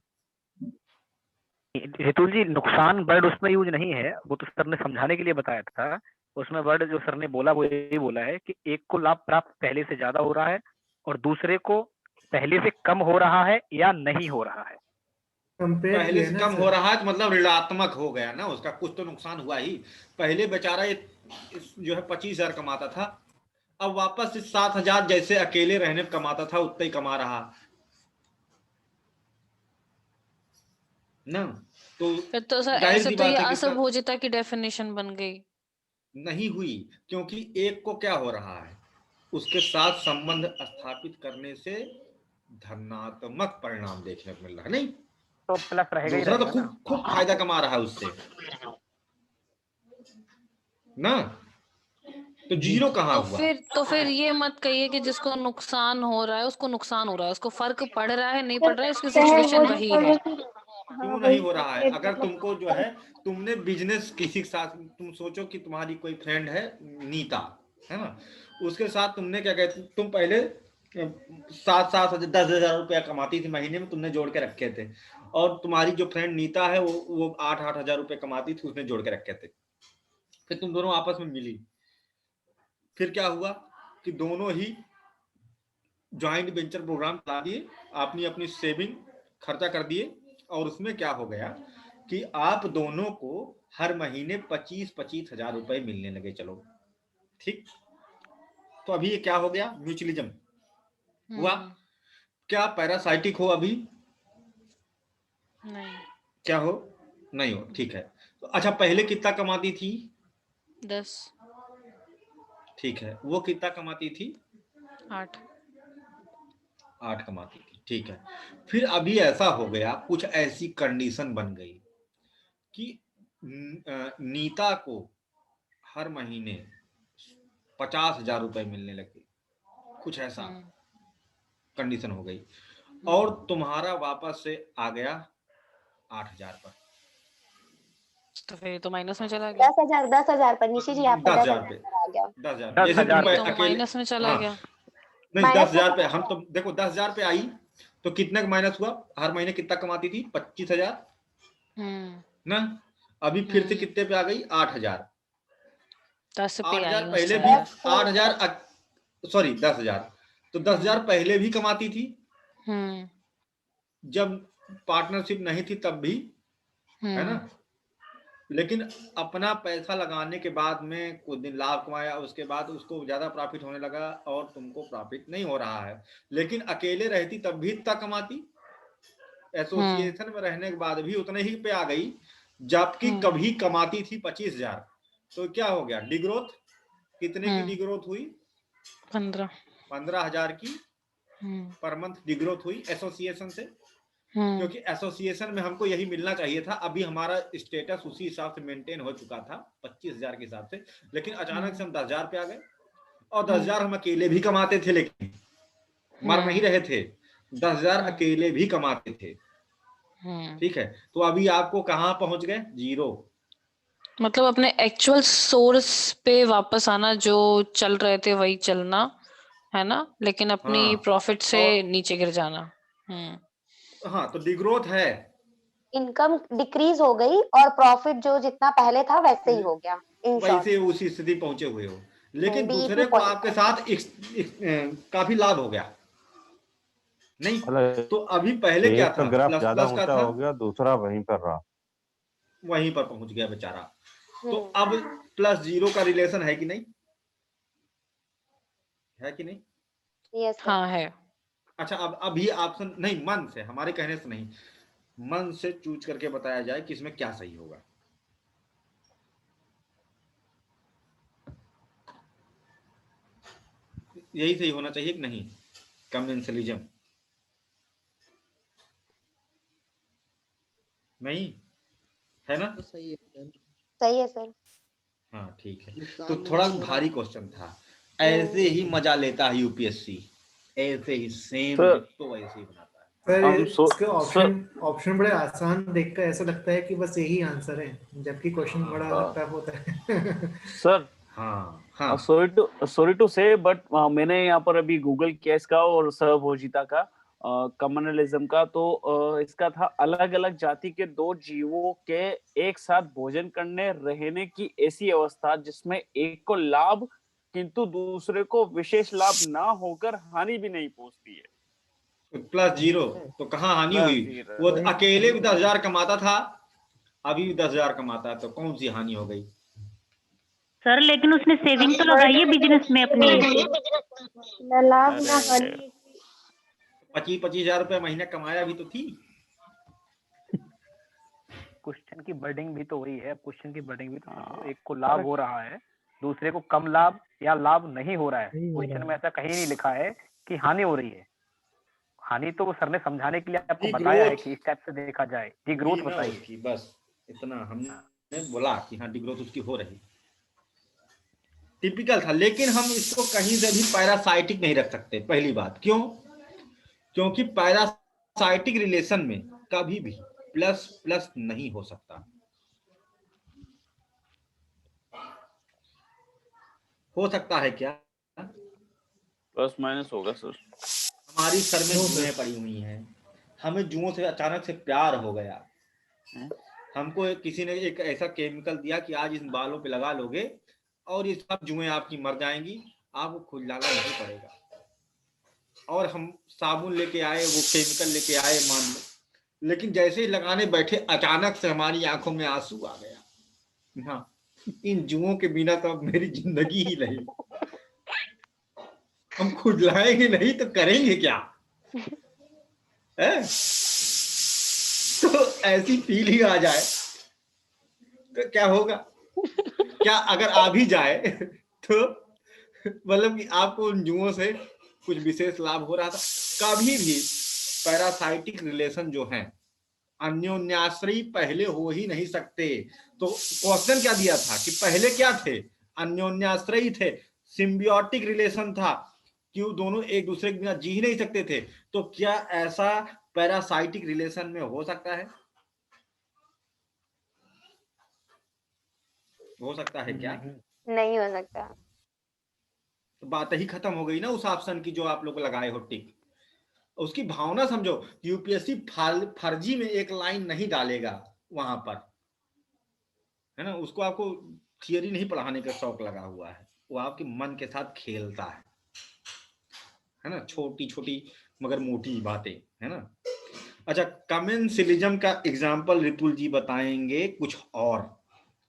हेतुल जी, नुकसान वर्ड उसमें यूज नहीं है, वो तो सर ने समझाने के लिए बताया था। उसमें वर्ड जो सर ने बोला वो यही बोला है कि एक को लाभ प्राप्त पहले से ज्यादा हो रहा है और दूसरे को पहले से कम हो रहा है या नहीं हो रहा है। कंपेयर पहले किया से ना कम हो सर। रहा है तो मतलब ऋणात्मक हो गया ना, उसका कुछ तो नुकसान हुआ ही। पहले बेचारा ये जो है 25,000 कमाता था, अब वापस से 7,000 जैसे अकेले रहने पे कमाता था उतना ही कमा रहा ना। तो फिर तो सर जाहिर ऐसे सी तो ये बात है कि इसका असभोजिता की डेफिनेशन बन गई। नहीं हुई, क्योंकि एक को क्या हो रहा है, उसके साथ संबंध स्थापित करने से धनात्मक परिणाम देखने को मिल रहा है। नहीं, तो प्लस रहेगा ही दूसरा तो रहेगा ना। खूब खूब फायदा कमा रहा है उससे ना, तो जीरो कहाँ हुआ? तो फिर ये मत कहिए कि जिसको नुकसान हो रहा है उसको नुकसान हो रहा है, उसको फर्क पड़ रहा है नहीं पड़ रहा है, उसकी सिचुएशन वही है। क्यों नहीं हो रहा है? अगर तुमको जो है, तुमने बिजनेस किसी के साथ, तुम सोचो कि तुम्हारी कोई फ्रेंड है नीता, है ना, उसके साथ तुमने क्या कहते, तुम पहले 7,000-10,000 रुपया कमाती थी महीने में, तुमने जोड़ के रखे थे, और तुम्हारी जो फ्रेंड नीता है वो 8,000 रुपये कमाती थी, उसने जोड़ के रखे थे। फिर तुम दोनों आपस में मिली, फिर क्या हुआ कि दोनों ही ज्वाइंट वेंचर प्रोग्राम चला दिए, आपने अपनी सेविंग खर्चा कर दिए, और उसमें क्या हो गया कि आप दोनों को हर महीने 25-25 हजार रुपए मिलने लगे। चलो, ठीक, तो अभी ये क्या हो गया, म्यूचुअलिज्म हुआ। क्या पैरासाइटिक हो अभी? नहीं। क्या हो? नहीं हो, ठीक है। तो अच्छा, पहले कितना कमाती थी? 10। ठीक है, वो कितना कमाती थी? 8। 8 कमाती थी, ठीक है। फिर अभी ऐसा हो गया, कुछ ऐसी कंडीशन बन गई कि नीता को हर महीने 50,000 रुपए मिलने लगे, कुछ ऐसा कंडीशन हो गई, और तुम्हारा वापस से आ गया 8,000 पर। तो फिर तो माइनस में चला गया। 10,000 पर निशी जी, आपका 10,000 10,000 पे, पर आ गया। 10,000 जैसे 10,000 तुम तो अकेले, माइनस में चला हाँ, गया। नहीं माइनस 10,000 पे, हम तो देखो 10,000 पे आई तो कितना माइनस हुआ, हर महीने कितना कमाती थी? 25,000 ना। अभी फिर से कितने पे आ गई? 8,000। 10 पे 8,000 आई पहले उस भी, टाइम। 8,000 सॉरी 10,000, तो 10,000 पहले भी कमाती थी जब पार्टनरशिप नहीं थी तब भी, है ना। लेकिन अपना पैसा लगाने के बाद में कुछ दिन लाभ कमाया, उसके बाद उसको ज्यादा प्रॉफिट होने लगा और तुमको प्रॉफिट नहीं हो रहा है। लेकिन अकेले रहती तब भी इतना कमाती, एसोसिएशन में रहने के बाद भी उतने ही पे आ गई, जबकि कभी कमाती थी 25,000। तो क्या हो गया, डिग्रोथ। कितने की डिग्रोथ हुई? 15,000 की पर मंथ डिग्रोथ हुई एसोसिएशन से, क्योंकि एसोसिएशन में हमको यही मिलना चाहिए था। अभी हमारा स्टेटस उसी हिसाब से मेंटेन हो चुका था 25,000 के हिसाब से, लेकिन अचानक से हम 10,000 पे आ गए, और 10,000 हम अकेले भी कमाते थे, लेकिन मर नहीं रहे थे, 10,000 अकेले भी कमाते थे, ठीक है। तो अभी आपको कहाँ पहुंच गए? 0। मतलब अपने एक्चुअल सोर्स पे वापस आना, जो चल रहे थे वही चलना, है ना, लेकिन अपनी हाँ, प्रॉफिट से और नीचे गिर जाना। हाँ, तो डिग्रोथ है, इनकम डिक्रीज हो गई और प्रॉफिट जो जितना पहले था वैसे ही हो गया, इन शॉर्ट। वैसे उसी स्थिति पहुंचे हुए हो, लेकिन बीईपी दूसरे को पॉइंट आपके साथ काफी लाभ हो गया नहीं। मतलब तो अभी पहले क्या एक का था, ग्राफ प्लस ज्यादा प्लस का ऊंचा था, हो गया, दूसरा वहीं पर रहा। वहीं पर पहुंच गया बेचारा। तो अब प्लस 0 का रिलेशन है कि नहीं? है कि नहीं? यस हाँ है। अच्छा, अब अभी ऑप्शन नहीं, मन से, हमारे कहने से नहीं, मन से चूज करके बताया जाए कि इसमें क्या सही होगा। यही सही होना चाहिए कि नहीं? कमेंसलिज्म नहीं है ना? तो सही है सर। सही है सर। हाँ ठीक है। नुकसान तो नहीं थोड़ा हो रहा भारी क्वेश्चन था, ऐसे ही मजा लेता है यूपीएससी, ऐसे ही सेम सर, डिट्टो ऐसे ही बनाता है। सर हम इसके ऑप्शन बड़े आसान देखकर ऐसा लगता है कि बस यही आंसर है, जबकि क्वेश्चन बड़ा टफ होता है। सर, हाँ हाँ, सॉरी टू से, बट मैंने यहाँ पर अभी गूगल किया इसका और सहभोजिता का, कम्युनलिज्म का, तो इसका था अलग अलग जाति के 2 जीवों के एक साथ भोजन करने रहने की ऐसी अवस्था जिसमें एक को लाभ किंतु दूसरे को विशेष लाभ ना होकर हानि भी नहीं पहुंचती है। प्लस 0, तो कहाँ हानि प्लस हुई? 0। वो अकेले भी 10,000 कमाता था, अभी भी 10,000 कमाता है, तो कौन सी हानि हो गई? सर लेकिन उसने सेविंग तो लगाई है बिजनेस में अपनी। ना लाभ ना हानि। 25,000 रुपए महीना कमाया भी तो थी। क्वेश्चन की वर्डिंग भी तो वही है, क्वेश्चन की वर्डिंग भी तो वही है। एक को लाभ हो रहा है, दूसरे को कम लाभ या लाभ नहीं हो रहा है। क्वेश्चन में ऐसा कहीं नहीं लिखा है कि हानि हो रही है। हानि तो वो सर ने समझाने के लिए आपको बताया है कि इस टाइप से देखा जाए, जी ग्रोथ बताइए उसकी, बस इतना हमने बोला कि हाँ डिग्रोथ उसकी हो रही, टिपिकल था। लेकिन हम इसको कहीं से भी पैरासाइटिक नहीं रख सकते, पहली बात। क्यों? क्योंकि पैरासाइटिक रिलेशन में कभी भी प्लस प्लस नहीं हो सकता। हो सकता है क्या? प्लस माइनस होगा सर। हमारी सर में जुएं पड़ी हुई हैं, हमें जुओं से अचानक से प्यार हो गया, हमको किसी ने एक ऐसा केमिकल दिया कि आज इन बालों पे लगा लोगे और ये सब जुएं आपकी मर जाएंगी, आपको खुजलाना नहीं पड़ेगा। और हम साबुन लेके आए, वो केमिकल लेके आए, मान लो, लेकिन जैसे ही लगाने बैठे अचानक से हमारी आंखों में आंसू आ गया। हाँ, इन जुओं के बिना तो अब मेरी जिंदगी ही नहीं। हम खुद लाएंगे नहीं तो करेंगे क्या है? तो ऐसी फील ही आ जाए तो क्या होगा? क्या अगर आ भी जाए तो मतलब कि आपको उन जुओं से कुछ विशेष लाभ हो रहा था? कभी भी पैरासाइटिक रिलेशन जो है अन्योन्याश्रयी पहले हो ही नहीं सकते। तो क्वेश्चन क्या दिया था कि पहले क्या थे? अन्योन्याश्रयी थे, सिम्बियोटिक रिलेशन था कि वो दोनों एक दूसरे के बिना जी ही नहीं सकते थे। तो क्या ऐसा पैरासाइटिक रिलेशन में हो सकता है? हो सकता है क्या? नहीं हो सकता। तो बात ही खत्म हो गई ना उस ऑप्शन की जो आप लोग लगाए हो टिक। उसकी भावना समझो। यूपीएससी फर्जी में एक लाइन नहीं डालेगा वहां पर, है ना? उसको आपको थियरी नहीं पढ़ाने का शौक लगा हुआ है, वो आपके मन के साथ खेलता है ना? छोटी छोटी मगर मोटी बातें, है ना? अच्छा, कमेंसिलिज्म का एग्जाम्पल रितुल जी बताएंगे कुछ और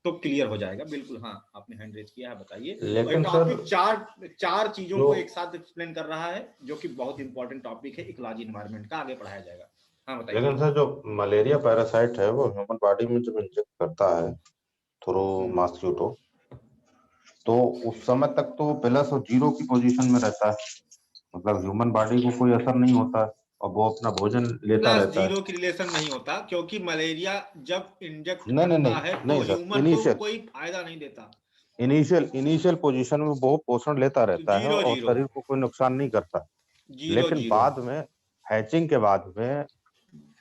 तो क्लियर हो जाएगा। बिल्कुल, हाँ, आपने हैंड रेज किया है, बताइए। लेकिन टॉपिक सर चार चीजों जो को एक साथ एक्सप्लेन कर रहा है, जो कि बहुत इंपॉर्टेंट टॉपिक है इकोलॉजी एनवायरनमेंट का, आगे पढ़ाया जाएगा। हाँ, बताइए। लेकिन सर जो मलेरिया पैरासाइट है वो ह्यूमन बॉडी में जब इंजेक्ट करता है थ्रू मॉस्किटो, तो उस समय तक तो प्लस और जीरो की पोजीशन में रहता है, मतलब ह्यूमन बॉडी को कोई असर नहीं होता है और वो अपना भोजन लेता प्लस रहता है। जीरो की रिलेशन नहीं होता, क्योंकि मलेरिया जब इंजेक्ट नहीं नहीं करता नहीं है तो नहीं सर, ह्यूमन को कोई फायदा नहीं देता। इनिशियल पोजीशन में वो पोषण लेता तो रहता है जीरो और जीरो शरीर को कोई नुकसान नहीं करता। जीरो लेकिन जीरो बाद में हैचिंग के बाद में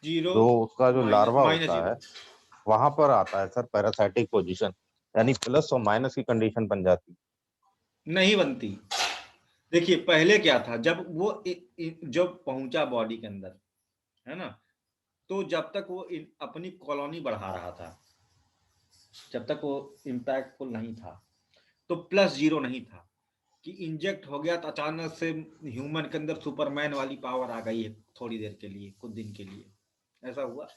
जीरो जो उसका जो लार्वा माइनस होता जीरो है वहां पर आता है सर पैरासाइटिक पोजीशन, यानी प्लस और माइनस की कंडीशन बन जाती है। नहीं बनती। देखिए, पहले क्या था, जब वो जब पहुंचा बॉडी के अंदर, है ना, तो जब तक वो अपनी कॉलोनी बढ़ा रहा था, जब तक वो इम्पैक्टफुल नहीं था, तो प्लस जीरो नहीं था कि इंजेक्ट हो गया तो अचानक से ह्यूमन के अंदर सुपरमैन वाली पावर आ गई है थोड़ी देर के लिए, कुछ दिन के लिए। ऐसा हुआ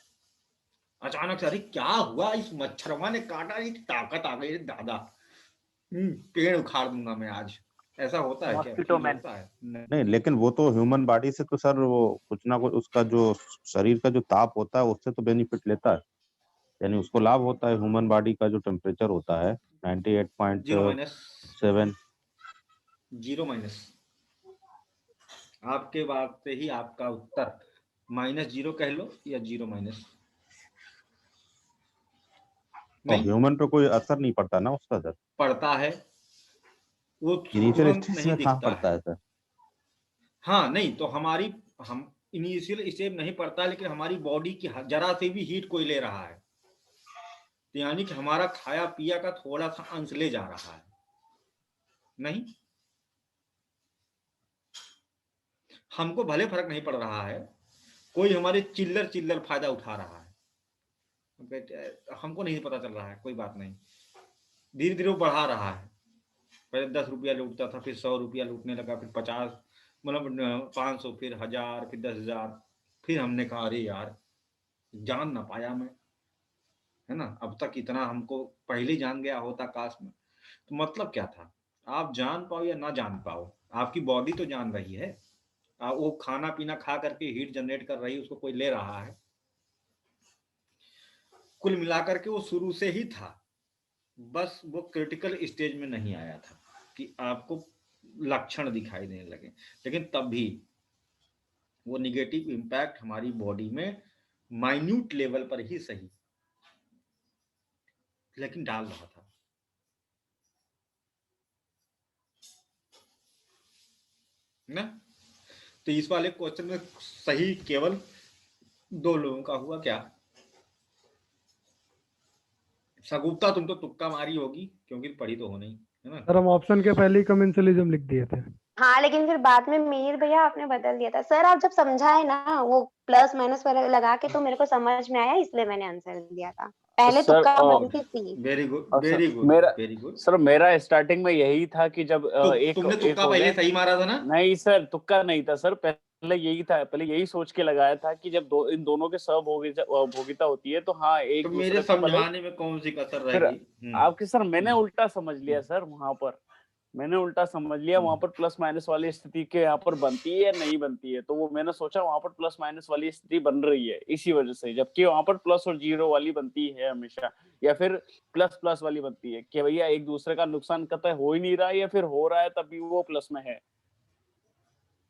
अचानक से, अरे क्या हुआ, इस मच्छरवा ने काटा, ये ताकत आ गई दादा, पेड़ उखाड़ दूंगा मैं आज। ऐसा होता है क्या? Mosquito feel man. होता है? नहीं, लेकिन वो तो ह्यूमन बॉडी से तो सर वो कुछ ना कुछ उसका जो शरीर का जो ताप होता है उससे तो बेनिफिट लेता है, यानी उसको लाभ होता है। ह्यूमन बॉडी का जो टेम्परेचर होता है जीरो माइनस 98.7। जीरो माइनस, आपके बात से ही आपका उत्तर माइनस जीरो कह लो या जीरो माइनस। और नहीं ह्यूमन पे कोई असर नहीं पड़ता ना उसका सर, पड़ता है, वो इनिशियल तुरंत स्टेज नहीं में कहाँ दिखता पड़ता है। है सर? हाँ, नहीं तो हम इनिशियल स्टेज नहीं पड़ता, लेकिन हमारी बॉडी की जरा से भी हीट कोई ले रहा है, तो यानी कि हमारा खाया पिया का थोड़ा सा अंश ले जा रहा है। नहीं, हमको भले फर्क नहीं पड़ रहा है, कोई हमारे चिल्लर फायदा उठा रहा है, हमको नहीं पता चल रहा है, कोई बात नहीं। धीरे धीरे वो बढ़ा रहा है, पहले 10 रुपया लूटता था, फिर 100 रुपया लूटने लगा, फिर 50, मतलब 500, फिर 1000, फिर 10,000। फिर हमने कहा अरे यार, जान ना पाया मैं, है ना, अब तक इतना हमको पहले जान गया होता काश में। तो मतलब क्या था, आप जान पाओ या ना जान पाओ, आपकी बॉडी तो जान रही है। वो खाना पीना खा करके हीट जनरेट कर रही है, उसको कोई ले रहा है। कुल मिलाकर के वो शुरू से ही था, बस वो क्रिटिकल स्टेज में नहीं आया था कि आपको लक्षण दिखाई देने लगे, लेकिन तब भी वो निगेटिव इम्पैक्ट हमारी बॉडी में माइन्यूट लेवल पर ही सही, लेकिन डाल रहा था। ना, तो इस वाले क्वेश्चन में सही केवल 2 लोगों का हुआ। क्या सगुप्ता, तुम तो तुक्का मारी होगी क्योंकि पढ़ी तो हो नहीं, है ना? सर हम ऑप्शन के पहले ही कमेंसलिज्म लिख दिए थे। हाँ, लेकिन फिर बाद में मीर भैया आपने बदल दिया था। सर आप जब समझाए ना वो प्लस माइनस वाला लगा के, तो मेरे को समझ में आया, इसलिए मैंने आंसर दिया था। पहले सर, तुक्का मारी थी। Very good, sir, very good, मेरा वेरी गुड। सर मेरा स्टार्टिंग में यही था कि जब तो एक तुमने एक तुक्का हो पहले गया। सही मारा था ना? नहीं सर, तुक्का नहीं था सर, पहले यही था, पहले यही सोच के लगाया था कि जब इन दोनों के सहभोगिता होती है तो हाँ एक तो दूसरे मेरे को भले समझाने में कौन सी कसर फिर रहेगी? आपके सर मैंने उल्टा समझ लिया सर, वहां पर मैंने उल्टा समझ लिया, वहां पर प्लस माइनस वाली स्थिति के यहाँ पर बनती है या नहीं बनती है, तो वो मैंने सोचा वहां पर प्लस माइनस वाली स्थिति बन रही है इसी वजह से, जबकि वहां पर प्लस और जीरो वाली बनती है हमेशा, या फिर प्लस प्लस वाली बनती है कि भैया एक दूसरे का नुकसान कतई हो ही नहीं रहा है या फिर हो रहा है तभी वो प्लस में है,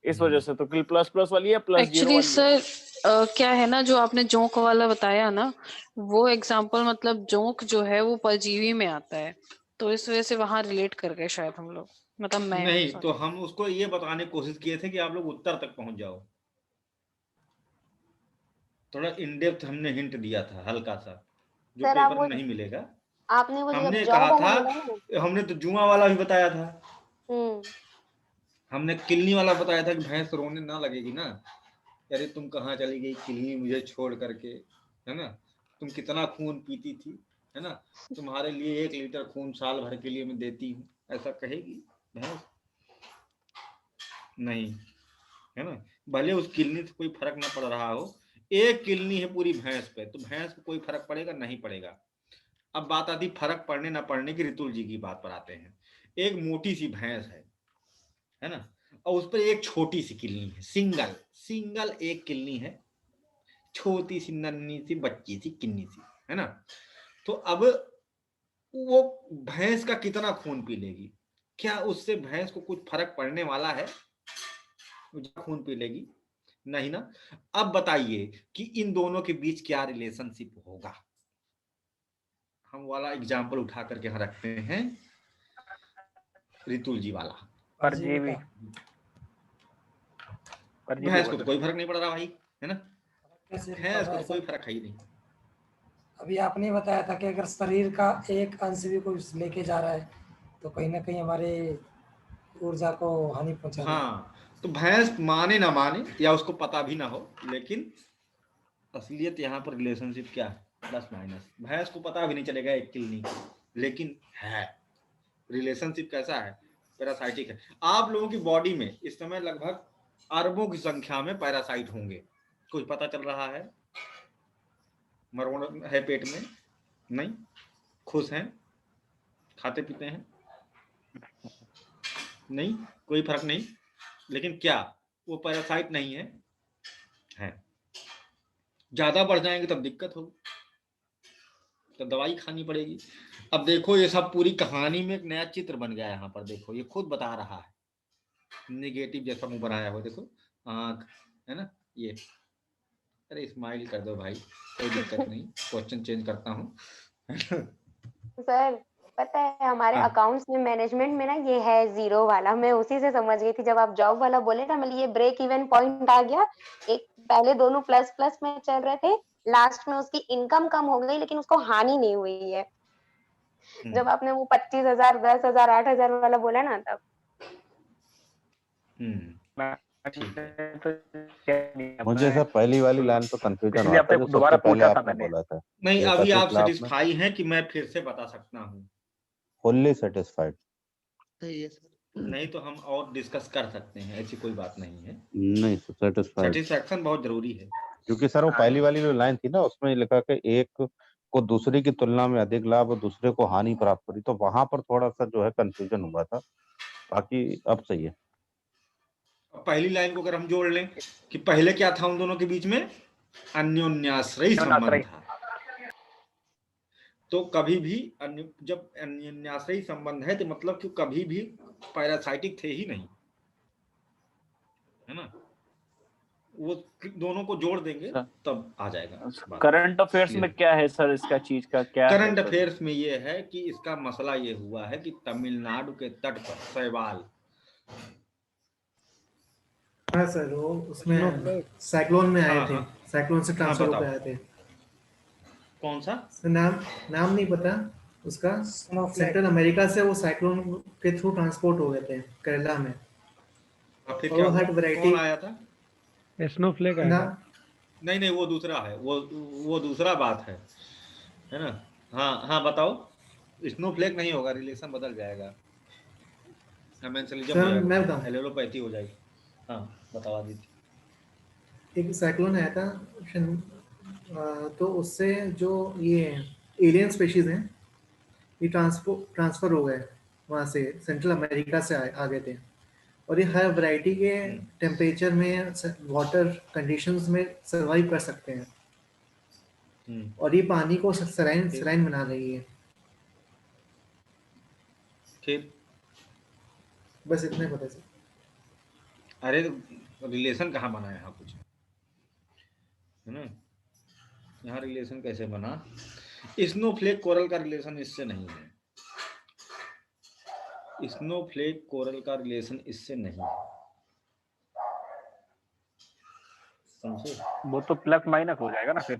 इस वजह से तो प्लस प्लस वाली है प्लस जीरो एक्चुअली वाली है। सर क्या है ना, जो आपने जोंक वाला बताया ना, वो एग्जांपल मतलब जोंक जो है वो परजीवी में आता है, तो इस वजह से वहां रिलेट कर गए शायद हम लोग, मतलब मैं नहीं, तो हम उसको ये बताने की कोशिश किए थे कि आप लोग उत्तर तक पहुंच जाओ। थोड़ा इन डेप्थ हमने हिंट दिया था हल्का सा, जो सर आप पेपर वो में नहीं मिलेगा। आपने वो जब हमने जॉब कहा वाला था, बोला ना, हमने तो जुआ वाला भी बताया था, हम्म, हमने किलनी वाला बताया था कि भैंस रोने ना लगेगी ना, अरे तुम कहाँ चली गई किलनी मुझे छोड़ करके, है ना, तुम कितना खून पीती थी, है ना, तुम्हारे लिए 1 लीटर खून साल भर के लिए मैं देती हूँ, ऐसा कहेगी भैंस? नहीं, है ना। भले उस किलनी से कोई फर्क ना पड़ रहा हो, एक किलनी है पूरी भैंस पे, तो भैंस को कोई फर्क पड़ेगा? नहीं पड़ेगा। अब बात आती फर्क पड़ने ना पड़ने की, ऋतुल जी की बात पर आते हैं। एक मोटी सी भैंस है ना, और उस पर एक छोटी सी किलनी है, सिंगल सिंगल एक किलनी है, छोटी सी नन्ही सी बच्ची सी किन्नी सी, है ना। तो अब वो भैंस का कितना खून पी लेगी? क्या उससे भैंस को कुछ फर्क पड़ने वाला है? खून पी लेगी? नहीं ना। अब बताइए कि इन दोनों के बीच क्या रिलेशनशिप होगा? हम वाला एग्जाम्पल उठा करके यहाँ रखते हैं, ऋतुल जी वाला। परजीवी भैंस को तो कोई फर्क नहीं पड़ रहा भाई, है ना, कैसे नहीं भैंस पड़ को रहा तो है कोई फर्क है ही नहीं। अभी आपने बताया था कि अगर शरीर का एक अंश भी कोई लेके जा रहा है तो कहीं ना कहीं हमारे ऊर्जा को हानि पहुंचा रहा है। हाँ, तो भैंस माने ना माने या उसको पता भी ना हो, लेकिन असलियत यहाँ पर रिलेशनशिप क्या है? Plus minus. भैंस को पता भी नहीं चलेगा एक किलनी, लेकिन है रिलेशनशिप कैसा है? पैरासाइटिक है। आप लोगों की बॉडी में इस समय लगभग अरबों की संख्या में पैरासाइट होंगे, कुछ पता चल रहा है? मरोड़ है पेट में? नहीं। खुश हैं, खाते पीते हैं? नहीं, कोई फर्क नहीं। लेकिन क्या वो पैरासाइट नहीं है? है। ज्यादा बढ़ जाएंगे तब दिक्कत होगी, तब दवाई खानी पड़ेगी। अब देखो ये सब पूरी कहानी में एक नया चित्र बन गया है। यहाँ पर देखो ये खुद बता रहा है, नेगेटिव जैसा मुंह बनाया हुआ, देखो आंख, है ना ये। अरे स्माइल कर दो भाई, कोई दिक्कत नहीं, क्वेश्चन चेंज करता हूँ। सर पता है हमारे हाँ। अकाउंट्स में मैनेजमेंट में ना ये है जीरो वाला, मैं उसी से समझ गई थी। जब आप जॉब वाला बोले ना, मतलब ये ब्रेक इवन पॉइंट आ गया। एक पहले दोनों प्लस प्लस में चल रहे थे, लास्ट में उसकी इनकम कम हो गई लेकिन उसको हानि नहीं हुई है। जब आपने वो 25,000 10,000 8,000 वाला बोला ना, तब मुझे सर पहली वाली लाइन पे कंफ्यूजन इसलिए हुआ था आपसे जो दोबारा सबसे पहले पूछा था आपने मैंने। बोला था। नहीं, एक अभी आप अतिरिक्त लाभ में सेटिस्फाई हैं कि मैं फिर से बता सकता हूँ? Fully satisfied. सही है सर। नहीं तो हम और डिस्कस कर सकते हैं, ऐसी कोई बात नहीं है। नहीं सेटिस्फाइड, सेटिस्फैक्शन बहुत जरूरी है। क्योंकि सर वो पहली वाली जो लाइन थी ना उसमें लिखा कि एक को दूसरे की तुलना में अधिक लाभ और दूसरे को हानि प्राप्त हुई, तो वहां पर थोड़ा सा जो है कंफ्यूजन हुआ था, बाकी अब सही है। पहली लाइन को अगर हम जोड़ लें कि पहले क्या था उन दोनों के बीच में? अन्योन्याश्रयी संबंध था। तो कभी भी जब अन्योन्याश्रयी संबंध है तो मतलब कि कभी भी पैरासाइटिक थे ही नहीं, है ना। वो दोनों को जोड़ देंगे तब आ जाएगा। करंट अफेयर्स में क्या है सर इसका चीज का क्या है? करंट अफेयर्स में ये है कि इसका मसला ये हुआ है कि तमिलनाडु के तट पर शैवाल, हाँ सर, वो उसमें साइक्लोन में आए थे, साइक्लोन से ट्रांसफर होकर आए थे। कौन सा नाम नहीं पता उसका, सेंट्रल अमेरिका से वो साइक्लोन के थ्रू ट्रांसपोर्ट हो गए थे केरला में। फिर क्या हुआ? कौन आया था? स्नोफ्लेक आया था। नहीं वो दूसरा है, वो दूसरा बात है ना। हाँ बताओ। स्नोफ्लेक नहीं होगा, रिलेशन बदल जाएगा, एलोपैथी हो जाएगी। हाँ बताओ आदित्य। एक साइक्लोन आया था, तो उससे जो ये एलियन स्पेशीज हैं ये ट्रांसफर हो गए, वहाँ से सेंट्रल अमेरिका से आ गए थे, और ये हर वैरायटी के टेम्परेचर में, वाटर कंडीशंस में सर्वाइव कर सकते हैं, और ये पानी को सलाइन बना रही है। फिर बस इतने पता सर। अरे रिलेशन कहाँ बना यहाँ कुछ, है ना? यहाँ रिलेशन कैसे बना? स्नोफ्लेक कोरल का रिलेशन इससे नहीं है, स्नोफ्लेक कोरल का रिलेशन इससे नहीं है, समझे? वो तो प्लस माइनस हो जाएगा ना फिर।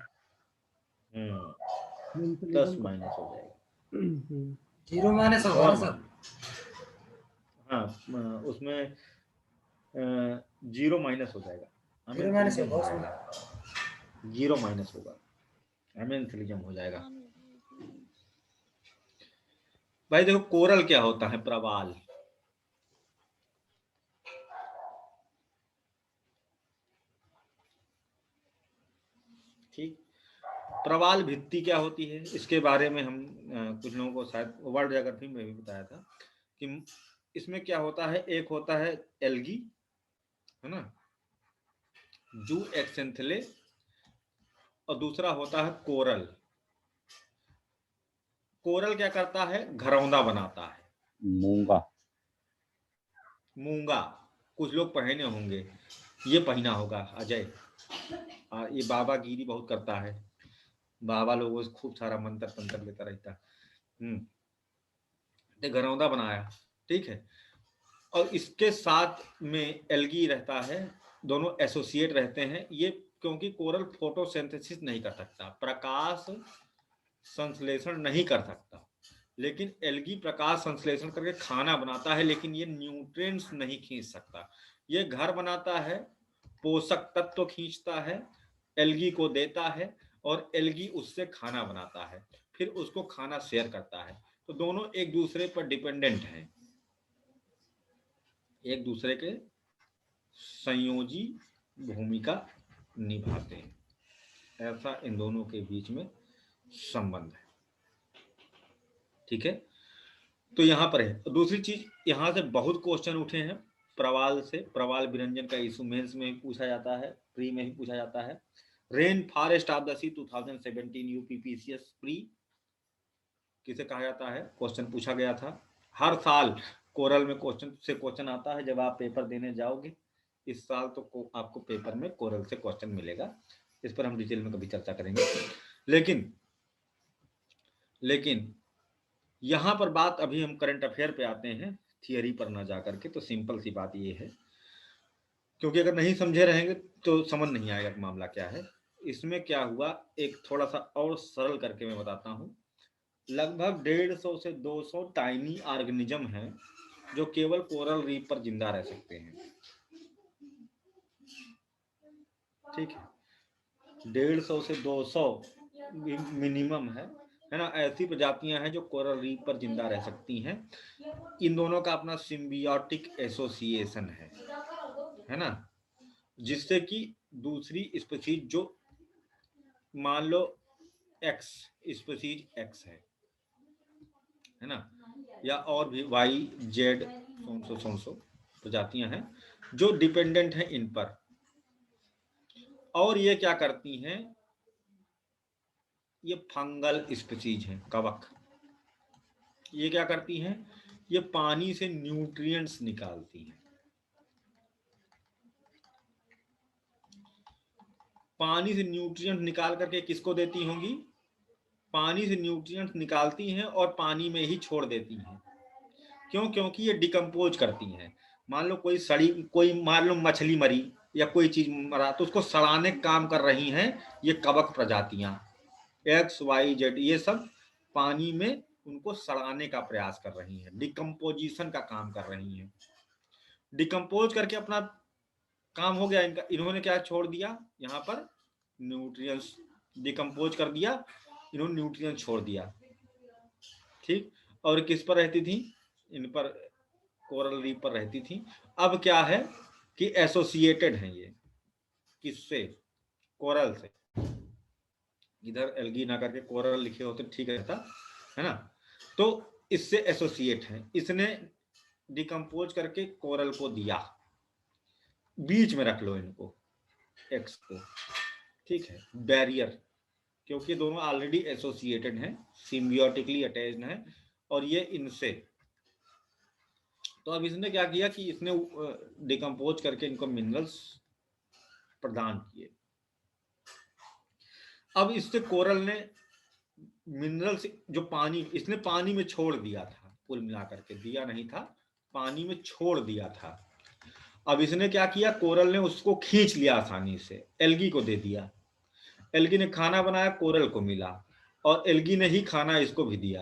प्लस माइनस हो जाएगा, जीरो माइनस होगा ना सर? हाँ, उसमें जीरो माइनस हो जाएगा, जीरो माइनस होगा, जीरो माइनस होगा, अमेंथलिज्म हो जाएगा। भाई देखो, कोरल क्या होता है? प्रवाल। ठीक, प्रवाल भित्ति क्या होती है, इसके बारे में हम कुछ लोगों को शायद वर्ल्ड ज्योग्राफी में भी बताया था कि इसमें क्या होता है। एक होता है एल्गी, है ना, जू एक्सेंथले, और दूसरा होता है कोरल। कोरल क्या करता है? घरौंदा बनाता है। मूंगा कुछ लोग पहने होंगे, ये पहना होगा अजय, ये बाबा गिरी बहुत करता है, बाबा लोगों से खूब सारा मंत्र तंत्र लेता रहता है। तो घरौंदा बनाया, ठीक है, और इसके साथ में एल्गी रहता है, दोनों एसोसिएट रहते हैं ये, क्योंकि कोरल फोटोसिंथेसिस नहीं कर सकता, प्रकाश संश्लेषण नहीं कर सकता, लेकिन एल्गी प्रकाश संश्लेषण करके खाना बनाता है, लेकिन ये न्यूट्रिएंट्स नहीं खींच सकता। ये घर बनाता है, पोषक तत्व खींचता है, एल्गी को देता है, और एल्गी उससे खाना बनाता है, फिर उसको खाना शेयर करता है। तो दोनों एक दूसरे पर डिपेंडेंट हैं, एक दूसरे के संयोजी भूमिका निभाते हैं, ऐसा इन दोनों के बीच में संबंध है। ठीक है, तो यहाँ पर है। दूसरी चीज, यहाँ से बहुत क्वेश्चन उठे हैं प्रवाल से, प्रवाल विरंजन का इशू मेंस में भी पूछा जाता है, प्री में भी पूछा जाता है। Rain forest of the sea 2017 UPPCS pre किसे कहा जाता है, क्वेश्चन पूछा गया था। हर साल कोरल में क्वेश्चन आता है, जब आप पेपर देने जाओगे इस साल तो आपको पेपर में कोरल से क्वेश्चन मिलेगा, इस पर हम डिटेल में कभी चर्चा करेंगे। लेकिन यहाँ पर बात, अभी हम करंट अफेयर पे आते हैं, थियरी पर ना जाकर के। तो सिंपल सी बात ये है, क्योंकि अगर नहीं समझे रहेंगे तो समझ नहीं आएगा कि मामला क्या है। इसमें क्या हुआ, एक थोड़ा सा और सरल करके मैं बताता हूँ। लगभग 150 से 200 टाइनी ऑर्गेनिज्म हैं जो केवल कोरल रीफ पर जिंदा रह सकते हैं। ठीक है, 150 से 200 मिनिमम है ना, ऐसी प्रजातियां हैं जो कोरल रीफ पर जिंदा रह सकती हैं। इन दोनों का अपना सिम्बियोटिक एसोसिएशन है ना, जिससे कि दूसरी स्पीशीज जो मान लो एक्स स्पीशीज एक्स है ना, या और भी वाई जेड सोनसो प्रजातियां हैं जो डिपेंडेंट हैं इन पर। और ये क्या करती हैं, ये फंगल स्पीशीज हैं, कवक। ये क्या करती हैं, ये पानी से न्यूट्रिएंट्स निकालती हैं। पानी से न्यूट्रिएंट निकाल करके किसको देती होंगी, पानी से न्यूट्रिएंट्स निकालती हैं और पानी में ही छोड़ देती हैं। क्यों? क्योंकि ये डिकम्पोज करती हैं। मान लो कोई मान लो मछली मरी या कोई चीज मरा, तो उसको सड़ाने का काम कर रही हैं ये कवक प्रजातियां, एक्स वाई जेड, ये सब पानी में उनको सड़ाने का प्रयास कर रही हैं, डिकम्पोजिशन का काम कर रही हैं। डिकम्पोज करके अपना काम हो गया इनका, इन्होंने क्या छोड़ दिया, यहाँ पर न्यूट्रिएंट्स डिकम्पोज कर दिया, इन्होंने न्यूट्रिएंट छोड़ दिया। ठीक, और किस पर रहती थी, इन पर कोरल रीफ पर रहती थी। अब क्या है कि एसोसिएटेड हैं ये, किससे? कोरल से। इधर एल्गी ना करके कोरल लिखे होते ठीक रहता, है ना। तो इससे एसोसिएट है, इसने डिकम्पोज करके कोरल को दिया, बीच में रख लो इनको, एक्स को, ठीक है, बैरियर, क्योंकि दोनों ऑलरेडी एसोसिएटेड हैं, सिम्बियोटिकली अटैच्ड हैं, और ये इनसे। तो अब इसने क्या किया कि इसने डिकम्पोज करके इनको मिनरल्स प्रदान किए। अब इससे कोरल ने मिनरल्स जो पानी, इसने पानी में छोड़ दिया था, कुल मिलाकर के, दिया नहीं था, पानी में छोड़ दिया था। अब इसने क्या किया, कोरल ने उसको खींच लिया आसानी से, एल्गी को दे दिया। एल्गी ने खाना बनाया, कोरल को मिला, और एल्गी ने ही खाना इसको भी दिया।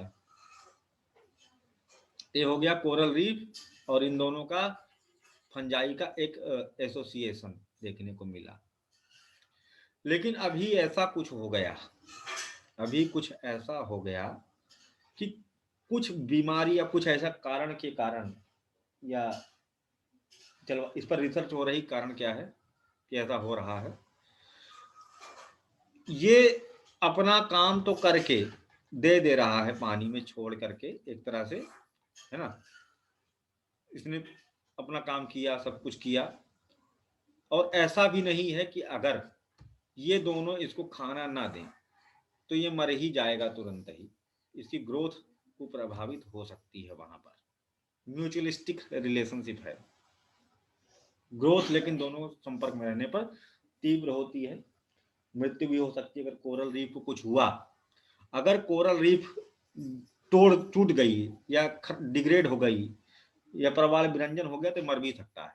ये हो गया कोरल रीफ, और इन दोनों का फंजाई का एक एसोसिएशन देखने को मिला। लेकिन अभी ऐसा कुछ हो गया, अभी कुछ ऐसा हो गया कि कुछ बीमारी या कुछ ऐसा कारण के कारण, या चलो इस पर रिसर्च हो रही, कारण क्या है कि ऐसा हो रहा है। ये अपना काम तो करके दे रहा है, पानी में छोड़ करके एक तरह से, है ना। इसने अपना काम किया, सब कुछ किया, और ऐसा भी नहीं है कि अगर ये दोनों इसको खाना ना दें तो ये मर ही जाएगा तुरंत ही, इसकी ग्रोथ को प्रभावित हो सकती है। वहां पर म्यूचुअलिस्टिक रिलेशनशिप है, ग्रोथ लेकिन दोनों संपर्क में रहने पर तीव्र होती है, मृत्यु भी हो सकती है अगर कोरल रीफ को कुछ हुआ। अगर कोरल रीफ टूट गई या डिग्रेड हो गई या प्रवाल विरंजन हो गया तो मर भी सकता है,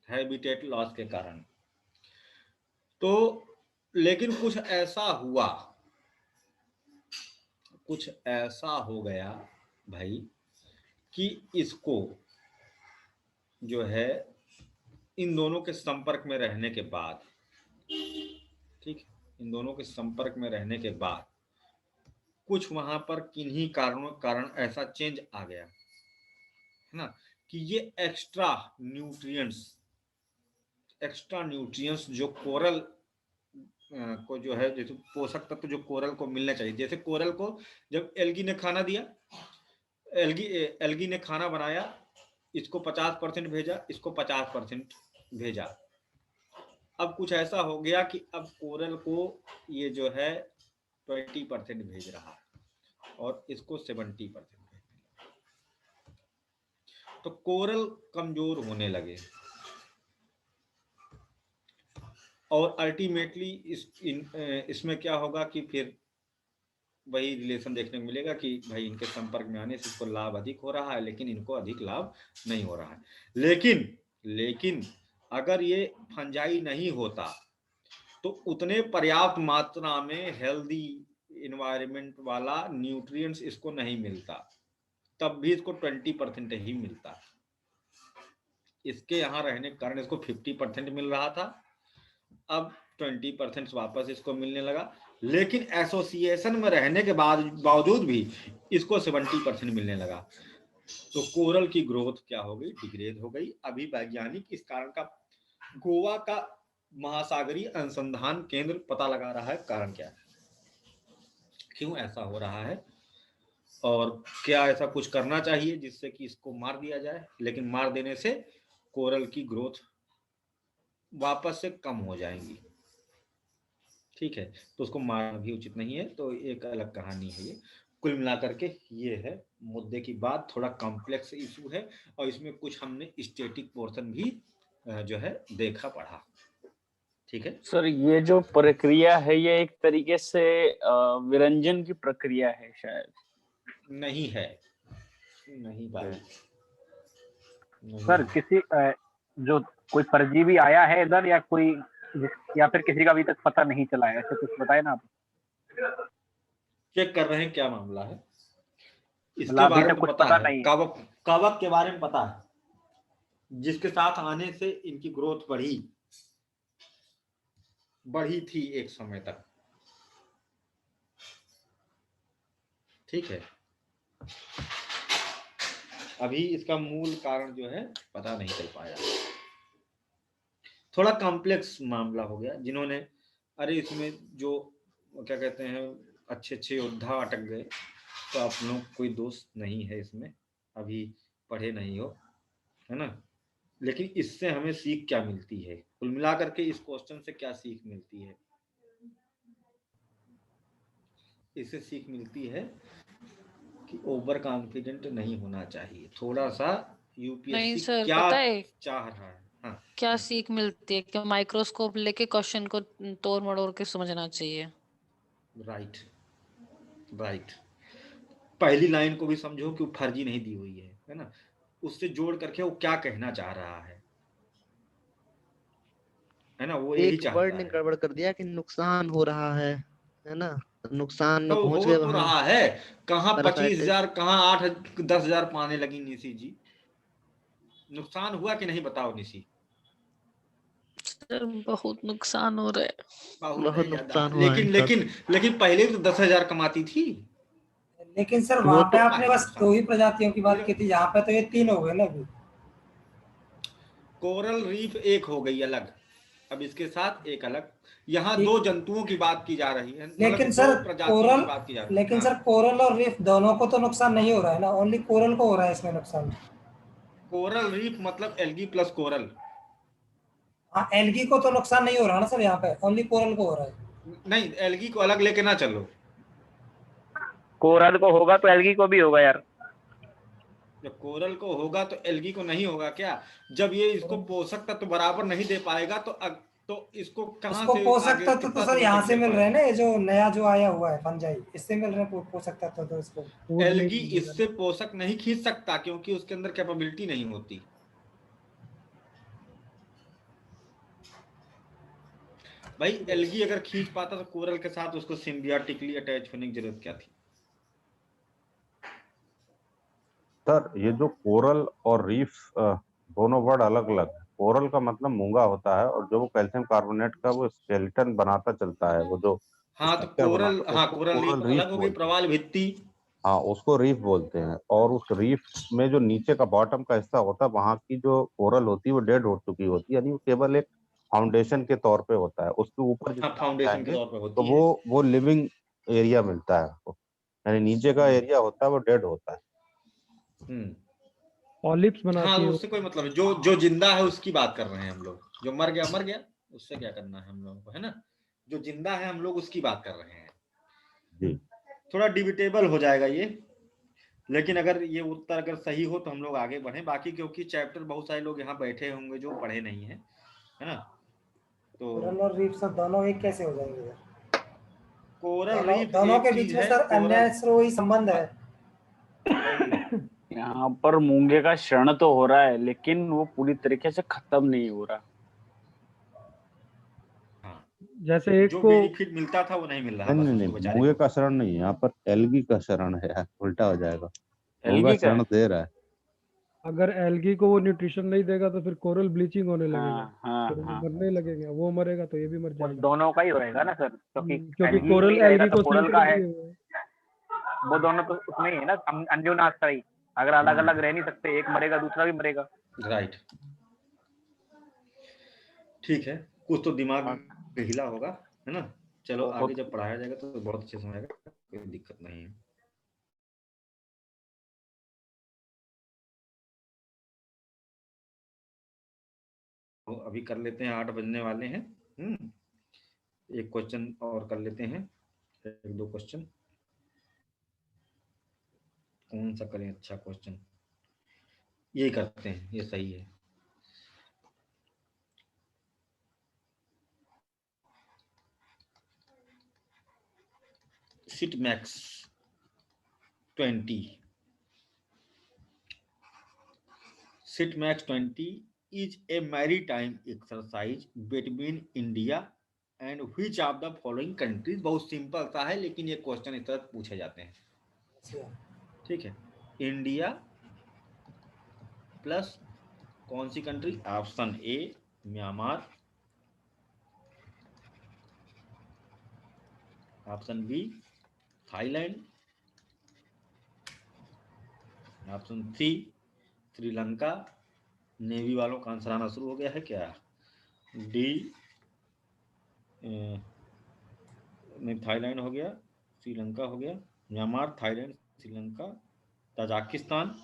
हैबिटेट लॉस के कारण। तो लेकिन कुछ ऐसा हुआ, कुछ ऐसा हो गया भाई कि इसको जो है इन दोनों के संपर्क में रहने के बाद, ठीक, इन दोनों के संपर्क में रहने के बाद कुछ वहां पर किन्हीं कारणों कारण ऐसा चेंज आ गया, है ना, कि ये एक्स्ट्रा न्यूट्रिएंट्स जो कोरल को जो है, जैसे पोषक तत्व जो कोरल को मिलने चाहिए, जैसे कोरल को जब एल्गी ने खाना दिया, एल्गी ने खाना बनाया, इसको 50% भेजा, इसको 50% भेजा। अब कुछ ऐसा हो गया कि अब कोरल को ये जो है 20% भेज रहा है और इसको 70%। तो कोरल कमजोर होने लगे और अल्टीमेटली इसमें क्या होगा कि फिर वही रिलेशन देखने को मिलेगा कि भाई इनके संपर्क में आने से इसको लाभ अधिक हो रहा है, लेकिन इनको अधिक लाभ नहीं हो रहा है। लेकिन अगर ये फंजाई नहीं होता तो उतने पर्याप्त मात्रा में हेल्दी इन्वायरमेंट वाला न्यूट्रिएंट्स इसको नहीं मिलता, तब भी इसको 20% ही मिलता। इसके यहाँ रहने के कारण इसको 50% मिल रहा था, अब 20% वापस इसको मिलने लगा, लेकिन एसोसिएशन में रहने के बावजूद भी इसको 70% मिलने लगा। तो कोरल की ग्रोथ क्या हो गई, डिग्रेड हो गई। अभी वैज्ञानिक इस कारण का गोवा का महासागरीय अनुसंधान केंद्र पता लगा रहा है कारण क्या है, क्यों ऐसा हो रहा है, और क्या ऐसा कुछ करना चाहिए जिससे कि इसको मार दिया जाए। लेकिन मार देने से कोरल की ग्रोथ वापस से कम हो जाएंगी, ठीक है, तो उसको मारना भी उचित नहीं है। तो एक अलग कहानी है ये। कुल मिलाकर के ये है मुद्दे की बात, थोड़ा कॉम्प्लेक्स इशू है और इसमें कुछ हमने स्टैटिक पोर्शन भी जो है देखा पढ़ा, ठीक है सर। ये जो प्रक्रिया है ये एक तरीके से विरंजन की प्रक्रिया है शायद? नहीं है, नहीं भाई, सर किसी जो कोई परजीवी आया है इधर या कोई, या फिर किसी का अभी तक पता नहीं चला है, ऐसे कुछ बताए ना आप। चेक कर रहे हैं क्या मामला है, इसके अभी बारे तक में कुछ पता पता है, नहीं। कवक के बारे में पता है, जिसके साथ आने से इनकी ग्रोथ बढ़ी थी एक समय तक, ठीक है। अभी इसका मूल कारण जो है पता नहीं चल पाया। थोड़ा कॉम्प्लेक्स मामला हो गया। जिन्होंने अरे इसमें जो क्या कहते हैं अच्छे अच्छे योद्धा अटक गए, तो आप लोग कोई दोष नहीं है इसमें, अभी पढ़े नहीं हो, है ना। लेकिन इससे हमें सीख क्या मिलती है, कुल मिलाकर के इस क्वेश्चन से क्या सीख मिलती है? इससे सीख मिलती है कि ओवर कॉन्फिडेंट नहीं होना चाहिए, थोड़ा सा नहीं यूपीएससी सर, क्या पता है चाह रहा है। हाँ क्या सीख मिलती है? कि माइक्रोस्कोप लेके क्वेश्चन को तोड़ मड़ोड़ के समझना चाहिए। राइट राइट, पहली लाइन को भी समझो कि वो फर्जी नहीं दी हुई है ना, उससे जोड़ करके वो क्या कहना चाह रहा है ना, वो यही एक चाहता वर्ड ने है। गड़बड़ कर दिया कि नुकसान हो रहा है ना, नुकसान में तो पहुंच हो गए तो वहां। रहा है, कहाँ पैरासाइट 25,000 कहाँ 8-10,000 पाने लगी निशी जी, नुकसान हुआ कि नहीं बताओ निशी? सर बहुत नुकसान हो रहा है। बहुत बहुत है ज्यादा, नुकसान हुआ है लेकिन इनका। लेकिन लेकिन पहले तो 10,000 कमाती थी। लेकिन सर वो वहां पे तो आपने बस नुकसान 2 ही प्रजातियों की बात की थी, यहाँ पे तो ये 3 हो गए ना अभी। कोरल रीफ एक हो गई अलग, अब इसके साथ एक अलग, यहाँ ठीक। 2 जंतुओं की बात की जा रही है, मतलब लेकिन 2 सर प्रजातियों की कोरल बात की जा रही है। लेकिन हाँ, सर कोरल और रीफ दोनों को तो नुकसान नहीं हो रहा है ना, ओनली कोरल को हो रहा है इसमें नुकसान। कोरल रीफ मतलब एल्गी प्लस कोरल। हाँ, एल्गी को तो नुकसान नहीं हो रहा ना सर, यहाँ पे ओनली कोरल को हो रहा है। नहीं, एल्गी को अलग लेके ना चलो, कोरल को होगा तो एल्गी को भी होगा यार। जब कोरल को होगा तो एल्गी को नहीं होगा क्या? जब ये इसको पोषक तत्व बराबर नहीं दे पाएगा तो इसको कहाँ उसको से पोषक आगे तत्व तो कितना सर समय यहाँ तक से दे मिल रहे हैं पाएगा? ना, ये जो नया जो आया हुआ है फंजाई, इससे मिल रहे हैं पोषक तत्व तो इसको। फूड में एल्गी ही मिलेगा इससे ना। पोषक नहीं खींच सकता, क्योंकि उसके अंदर कैपेबिलिटी नहीं होती। भाई एल्गी अगर खींच पाता तो कोरल के साथ उसको सिम्बियोटिकली अटैच होने की जरूरत क्या थी? सर ये जो कोरल और रीफ दोनों वर्ड अलग अलग है। कोरल का मतलब मूंगा होता है, और जो वो कैल्शियम कार्बोनेट का वो स्केलेटन बनाता चलता है, वो जो हाँ तो स्ट्रक्चर कोरल, बनाता है, हाँ उसको कोरल रीफ कोरल रीफ अलग हो गई, बोलते हैं। प्रवाल भित्ति। हाँ, उसको रीफ बोलते हैं। और उस रीफ में जो नीचे का बॉटम का हिस्सा होता है, वहां की जो कोरल होती है वो डेड हो चुकी होती है, यानी वो केवल एक फाउंडेशन के तौर पे होता है। उसके ऊपर हाँ जितना आप फाउंडेशन के जाएंगे तौर पे तो होती है। वो लिविंग एरिया मिलता है आपको, यानी नीचे का एरिया होता है वो डेड होता है। हम्म, पॉलिप्स हाँ बनाती है वो। उससे कोई मतलब है, जो जो जिंदा है उसकी बात कर रहे हैं हम लोग, जो मर गया मर गया, उससे क्या करना है हम लोगों को, है ना। जो जिंदा है हम लोग उसकी बात कर रहे हैं। जी थोड़ा डिबेटेबल हो जाएगा ये, लेकिन अगर ये उत्तर अगर सही हो तो हम लोग आगे बढ़े, बाकी क्योंकि चैप्टर बहुत सारे लोग यहाँ बैठे होंगे जो पढ़े नहीं है, है ना। तो कोरल और रीफ सर दोनों एक कैसे हो जाएंगे सर? कोरल दोनों रीफ दोनों एक के बीच चीज में है, सर कोरल अन्य संबंध है। यहाँ पर मूंगे का क्षरण तो हो रहा है, लेकिन वो पूरी तरीके से खत्म नहीं हो रहा। हाँ, जैसे एक जो को बेनिफिट मिलता था वो नहीं मिल रहा नहीं बस नहीं उसको नहीं, बेचारे मूंगे को। का शरण नहीं है यहाँ पर, एल्गी का शरण है यार, उल्टा हो जाएगा। मूंगा एल्गी का शरण है। दे रहा है। अगर एल्गी को वो न्यूट्रिशन नहीं देगा तो फिर कोरल ब्लीचिंग होने लगेगा, हाँ हाँ फिर वो हाँ, मरने लगेगा, वो मरेगा तो ये भी मर वो जाएगा। दोनों का ही होएगा ना सर, क्योंकि क्योंकि एल्गी कोरल नहीं रहेगा एल्गी तो को कोरल का सेंट्रल है। दिए हुए हैं। वो दोनों तो उसमें ही है ना, अन्योनाश का ही। अगर अलग अलग रह नहीं सकते, एक मरेगा दूसरा भी मरेगा। राइट, ठीक है, कुछ तो दिमाग हाँ, हिला होगा, है ना। चलो आगे बहुत। जब पढ़ाया जाएगा तो बहुत अच्छे से समझाएगा, कोई दिक्कत नहीं है। तो अभी कर लेते हैं, 8 बजने वाले हैं। एक क्वेश्चन और कर लेते हैं, 1-2 क्वेश्चन। कौन सा करें अच्छा क्वेश्चन? ये करते हैं, ये सही है। Sit max 20, sit max 20 is a maritime exercise between India and which of the following countries? बहुत सिंपल सा है, लेकिन ये क्वेश्चन इस तरह पूछे जाते हैं, ठीक है। इंडिया प्लस कौन सी country? Option A Myanmar, option B Thailand, option C Sri Lanka. Navy वालों का आंसर आना शुरू हो गया है क्या? डी नहीं, थाईलैंड हो गया, श्रीलंका हो गया, म्यांमार, थाईलैंड, श्रीलंका, तजाकिस्तान,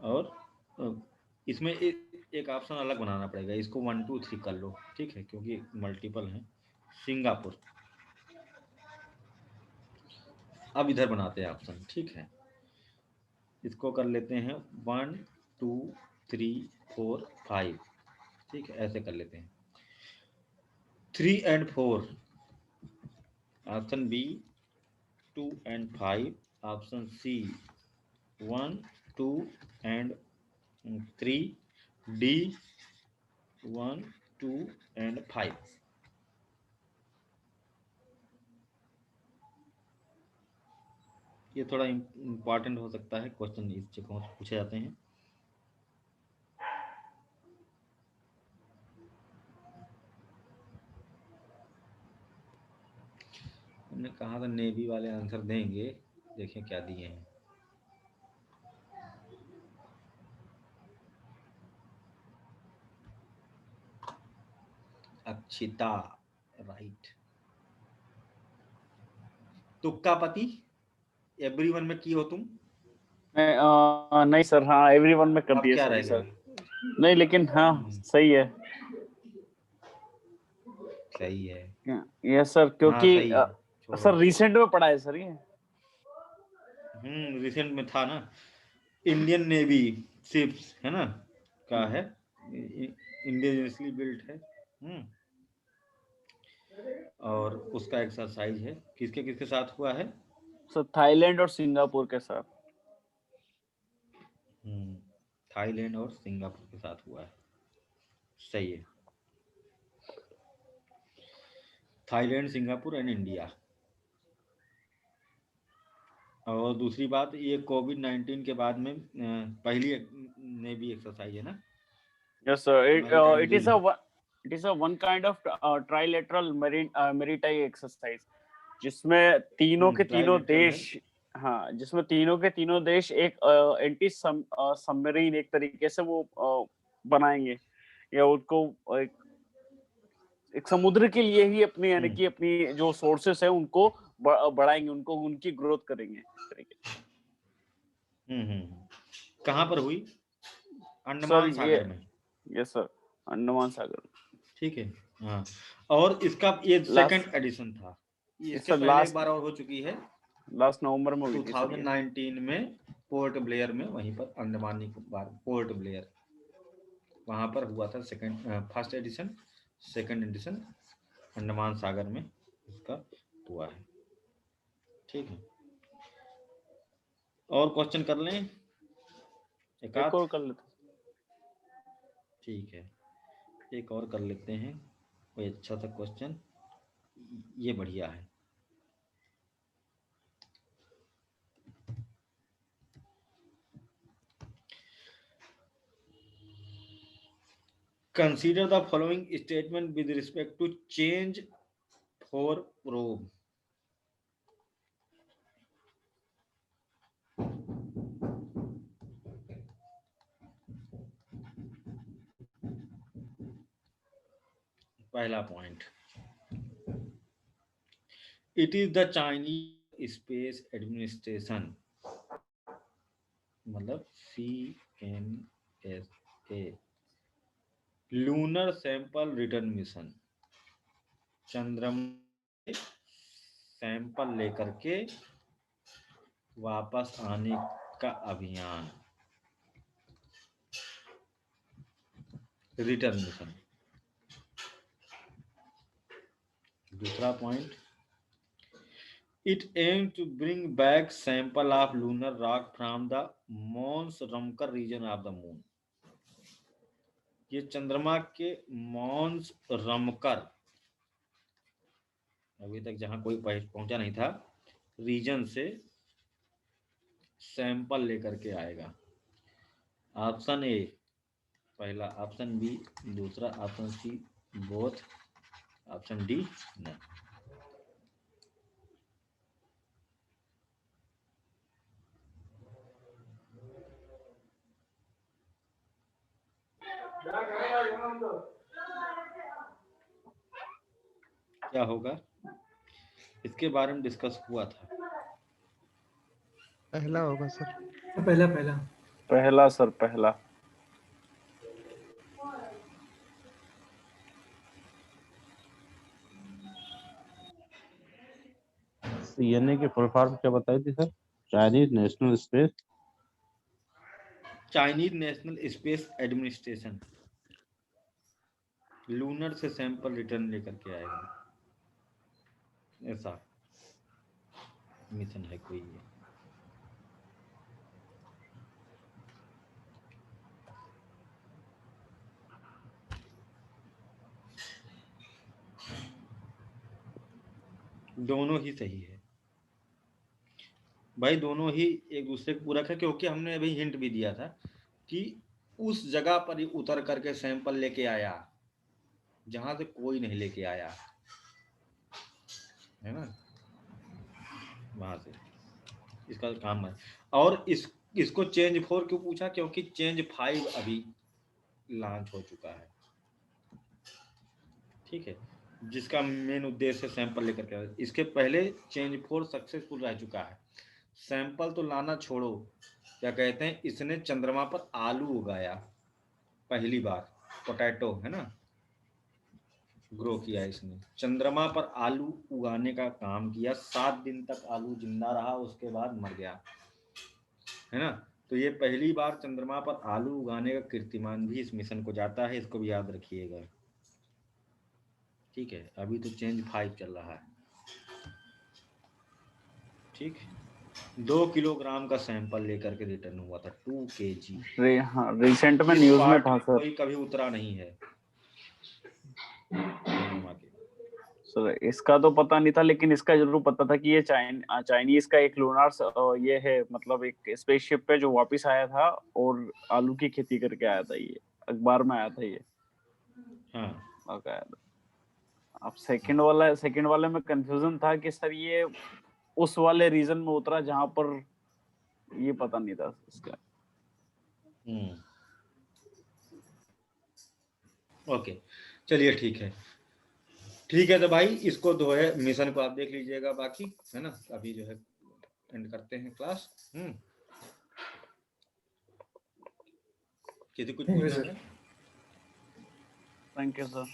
और इसमें एक ऑप्शन अलग बनाना पड़ेगा, इसको 1 2 3 कर लो, ठीक है, क्योंकि मल्टीपल है। सिंगापुर। अब इधर बनाते हैं ऑप्शन, ठीक है, इसको कर लेते हैं 1 2 3 4 5, ठीक है, ऐसे कर लेते हैं। 3 and 4, option B 2 and 5, option C 1 2 and 3, D 1 2 and 5। ये थोड़ा इम्पोर्टेंट हो सकता है, क्वेश्चन इस जगह से पूछे जाते हैं। हमने कहा था नेवी वाले आंसर देंगे, देखें क्या दिए हैं। अक्षिता, राइट। तुक्का पति, एवरीवन में की हो तुम? नहीं सर, हाँ एवरीवन में कर अब दिया क्या सर, रह सर गया? नहीं, लेकिन हाँ सही है। सही है, यस सर, क्योंकि सही है, छोड़ो। सर रिसेंट में पढ़ा है सर ये। रिसेंट में था ना, इंडियन नेवी शिप्स है ना, का है, इंडिजिनियसली बिल्ट है। और उसका एक्सरसाइज है, किसके किसके साथ हुआ है? सर थाईलैंड और सिंगापुर के साथ। थाईलैंड और सिंगापुर के साथ हुआ है, सही है। Thailand, Singapore and India. और दूसरी बात, ये कोविड-19 के बाद में पहली नेवी एक्सरसाइज है ना? Yes sir, Maritime it is drill। a one kind of trilateral maritime exercise, जिसमें तीनों के तीनों trilateral है। देश, हाँ जिसमें तीनों के तीनों देश एक एंटी सबमरीन एक तरीके से वो बनाएंगे, या उनको एक समुद्र के लिए ही अपनी, यानी कि अपनी जो सोर्सेस है उनको बढ़ाएंगे, उनको उनकी ग्रोथ करेंगे इस तरीके से। कहाँ पर हुई? अंडमान सागर में। यस सर, अंडमान सागर में, ठीक है। हाँ, और इसका ये सेकंड एडिशन था, इसके पहले एक बार और हो चुकी है, लास्ट नवंबर में हुई थी 2019 में पोर्ट ब्लेयर में, वहीं पर अंडमान निकोबार पोर्ट ब्लेयर, वहां पर हुआ था first edition, second edition Andaman सागर में इसका हुआ है, ठीक है। और क्वेश्चन कर लें, एक और कर लेते, ठीक है, एक और कर लेते हैं, कोई अच्छा सा क्वेश्चन, ये बढ़िया है। Consider the following statement with respect to change for probe. पहला point, it is the Chinese Space Administration, मतलब CNSA, lunar sample return mission, चंद्रमा सैंपल लेकर के वापस आने का अभियान, रिटर्न मिशन। दूसरा point, it aims to bring back sample of lunar rock from the Mons Rumker region of the moon। ये चंद्रमा के मॉन्स रमकर, अभी तक जहां कोई पहुंचा नहीं था, रीजन से सैंपल लेकर के आएगा। ऑप्शन ए पहला, ऑप्शन बी दूसरा, option C both, option D नहीं। क्या होगा, इसके बारे में डिस्कस हुआ था। पहला होगा सर। पहला पहला पहला सर, पहला। CNA की फुल फॉर्म क्या बताई थी sir? Chinese national space Chinese national space administration lunar से सैंपल रिटर्न लेकर के आएगा, ऐसा मिशन है कोई ये। दोनों ही सही है भाई, दोनों ही एक दूसरे को पूरक है, क्योंकि हमने अभी हिंट भी दिया था कि उस जगह पर ही उतर करके सैंपल लेके आया जहां से कोई नहीं लेके आया है ना, वहां से इसका काम है। और इसको चेंज 4 क्यों पूछा, क्योंकि चेंज 5 अभी लॉन्च हो चुका है, ठीक है, जिसका मेन उद्देश्य सैंपल लेकर के आया। इसके पहले चेंज 4 सक्सेसफुल रह चुका है। सैंपल तो लाना छोड़ो, क्या कहते हैं, इसने चंद्रमा पर आलू उगाया पहली बार, पोटैटो है ना, ग्रो किया इसने, चंद्रमा पर आलू उगाने का काम किया। 7 दिन तक आलू जिंदा रहा, उसके बाद मर गया, है ना। तो ये पहली बार चंद्रमा पर आलू उगाने का कीर्तिमान भी इस मिशन को जाता है, इसको भी याद रखिएगा, ठीक है। अभी तो चेंज 5 चल रहा है, ठीक। 2 किलोग्राम का सैंपल लेकर के रिटर्न हुआ था, 2 kg। हाँ, रिसेंट में इस न्यूज में पार्ट था सर। कोई कभी उतरा नहीं है चंद्रमा के। सर इसका तो पता नहीं था, लेकिन इसका जरूर पता था कि ये चाइनीज का एक लूनार ये है, मतलब एक स्पेसशिप पे जो वापस आया था और आलू की खेती करके आया था, ये अखबार में आया था ये। हाँ बाकायदा। अब सेकंड वाले में कंफ्यूजन था कि सर ये उस वाले रीजन में उतरा जहां पर ये पता नहीं था इसका। ओके, चलिए ठीक है, ठीक है। तो भाई इसको जो है मिशन को आप देख लीजिएगा, बाकी है ना, अभी जो है एंड करते हैं क्लास। किसी कुछ पूछना है? Thank you sir.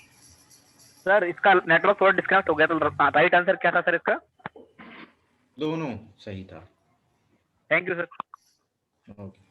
सर इसका नेटवर्क थोड़ा डिस्कनेक्ट हो गया, तो राइट आंसर क्या था सर इसका? दोनों सही था। Thank you sir. ओके।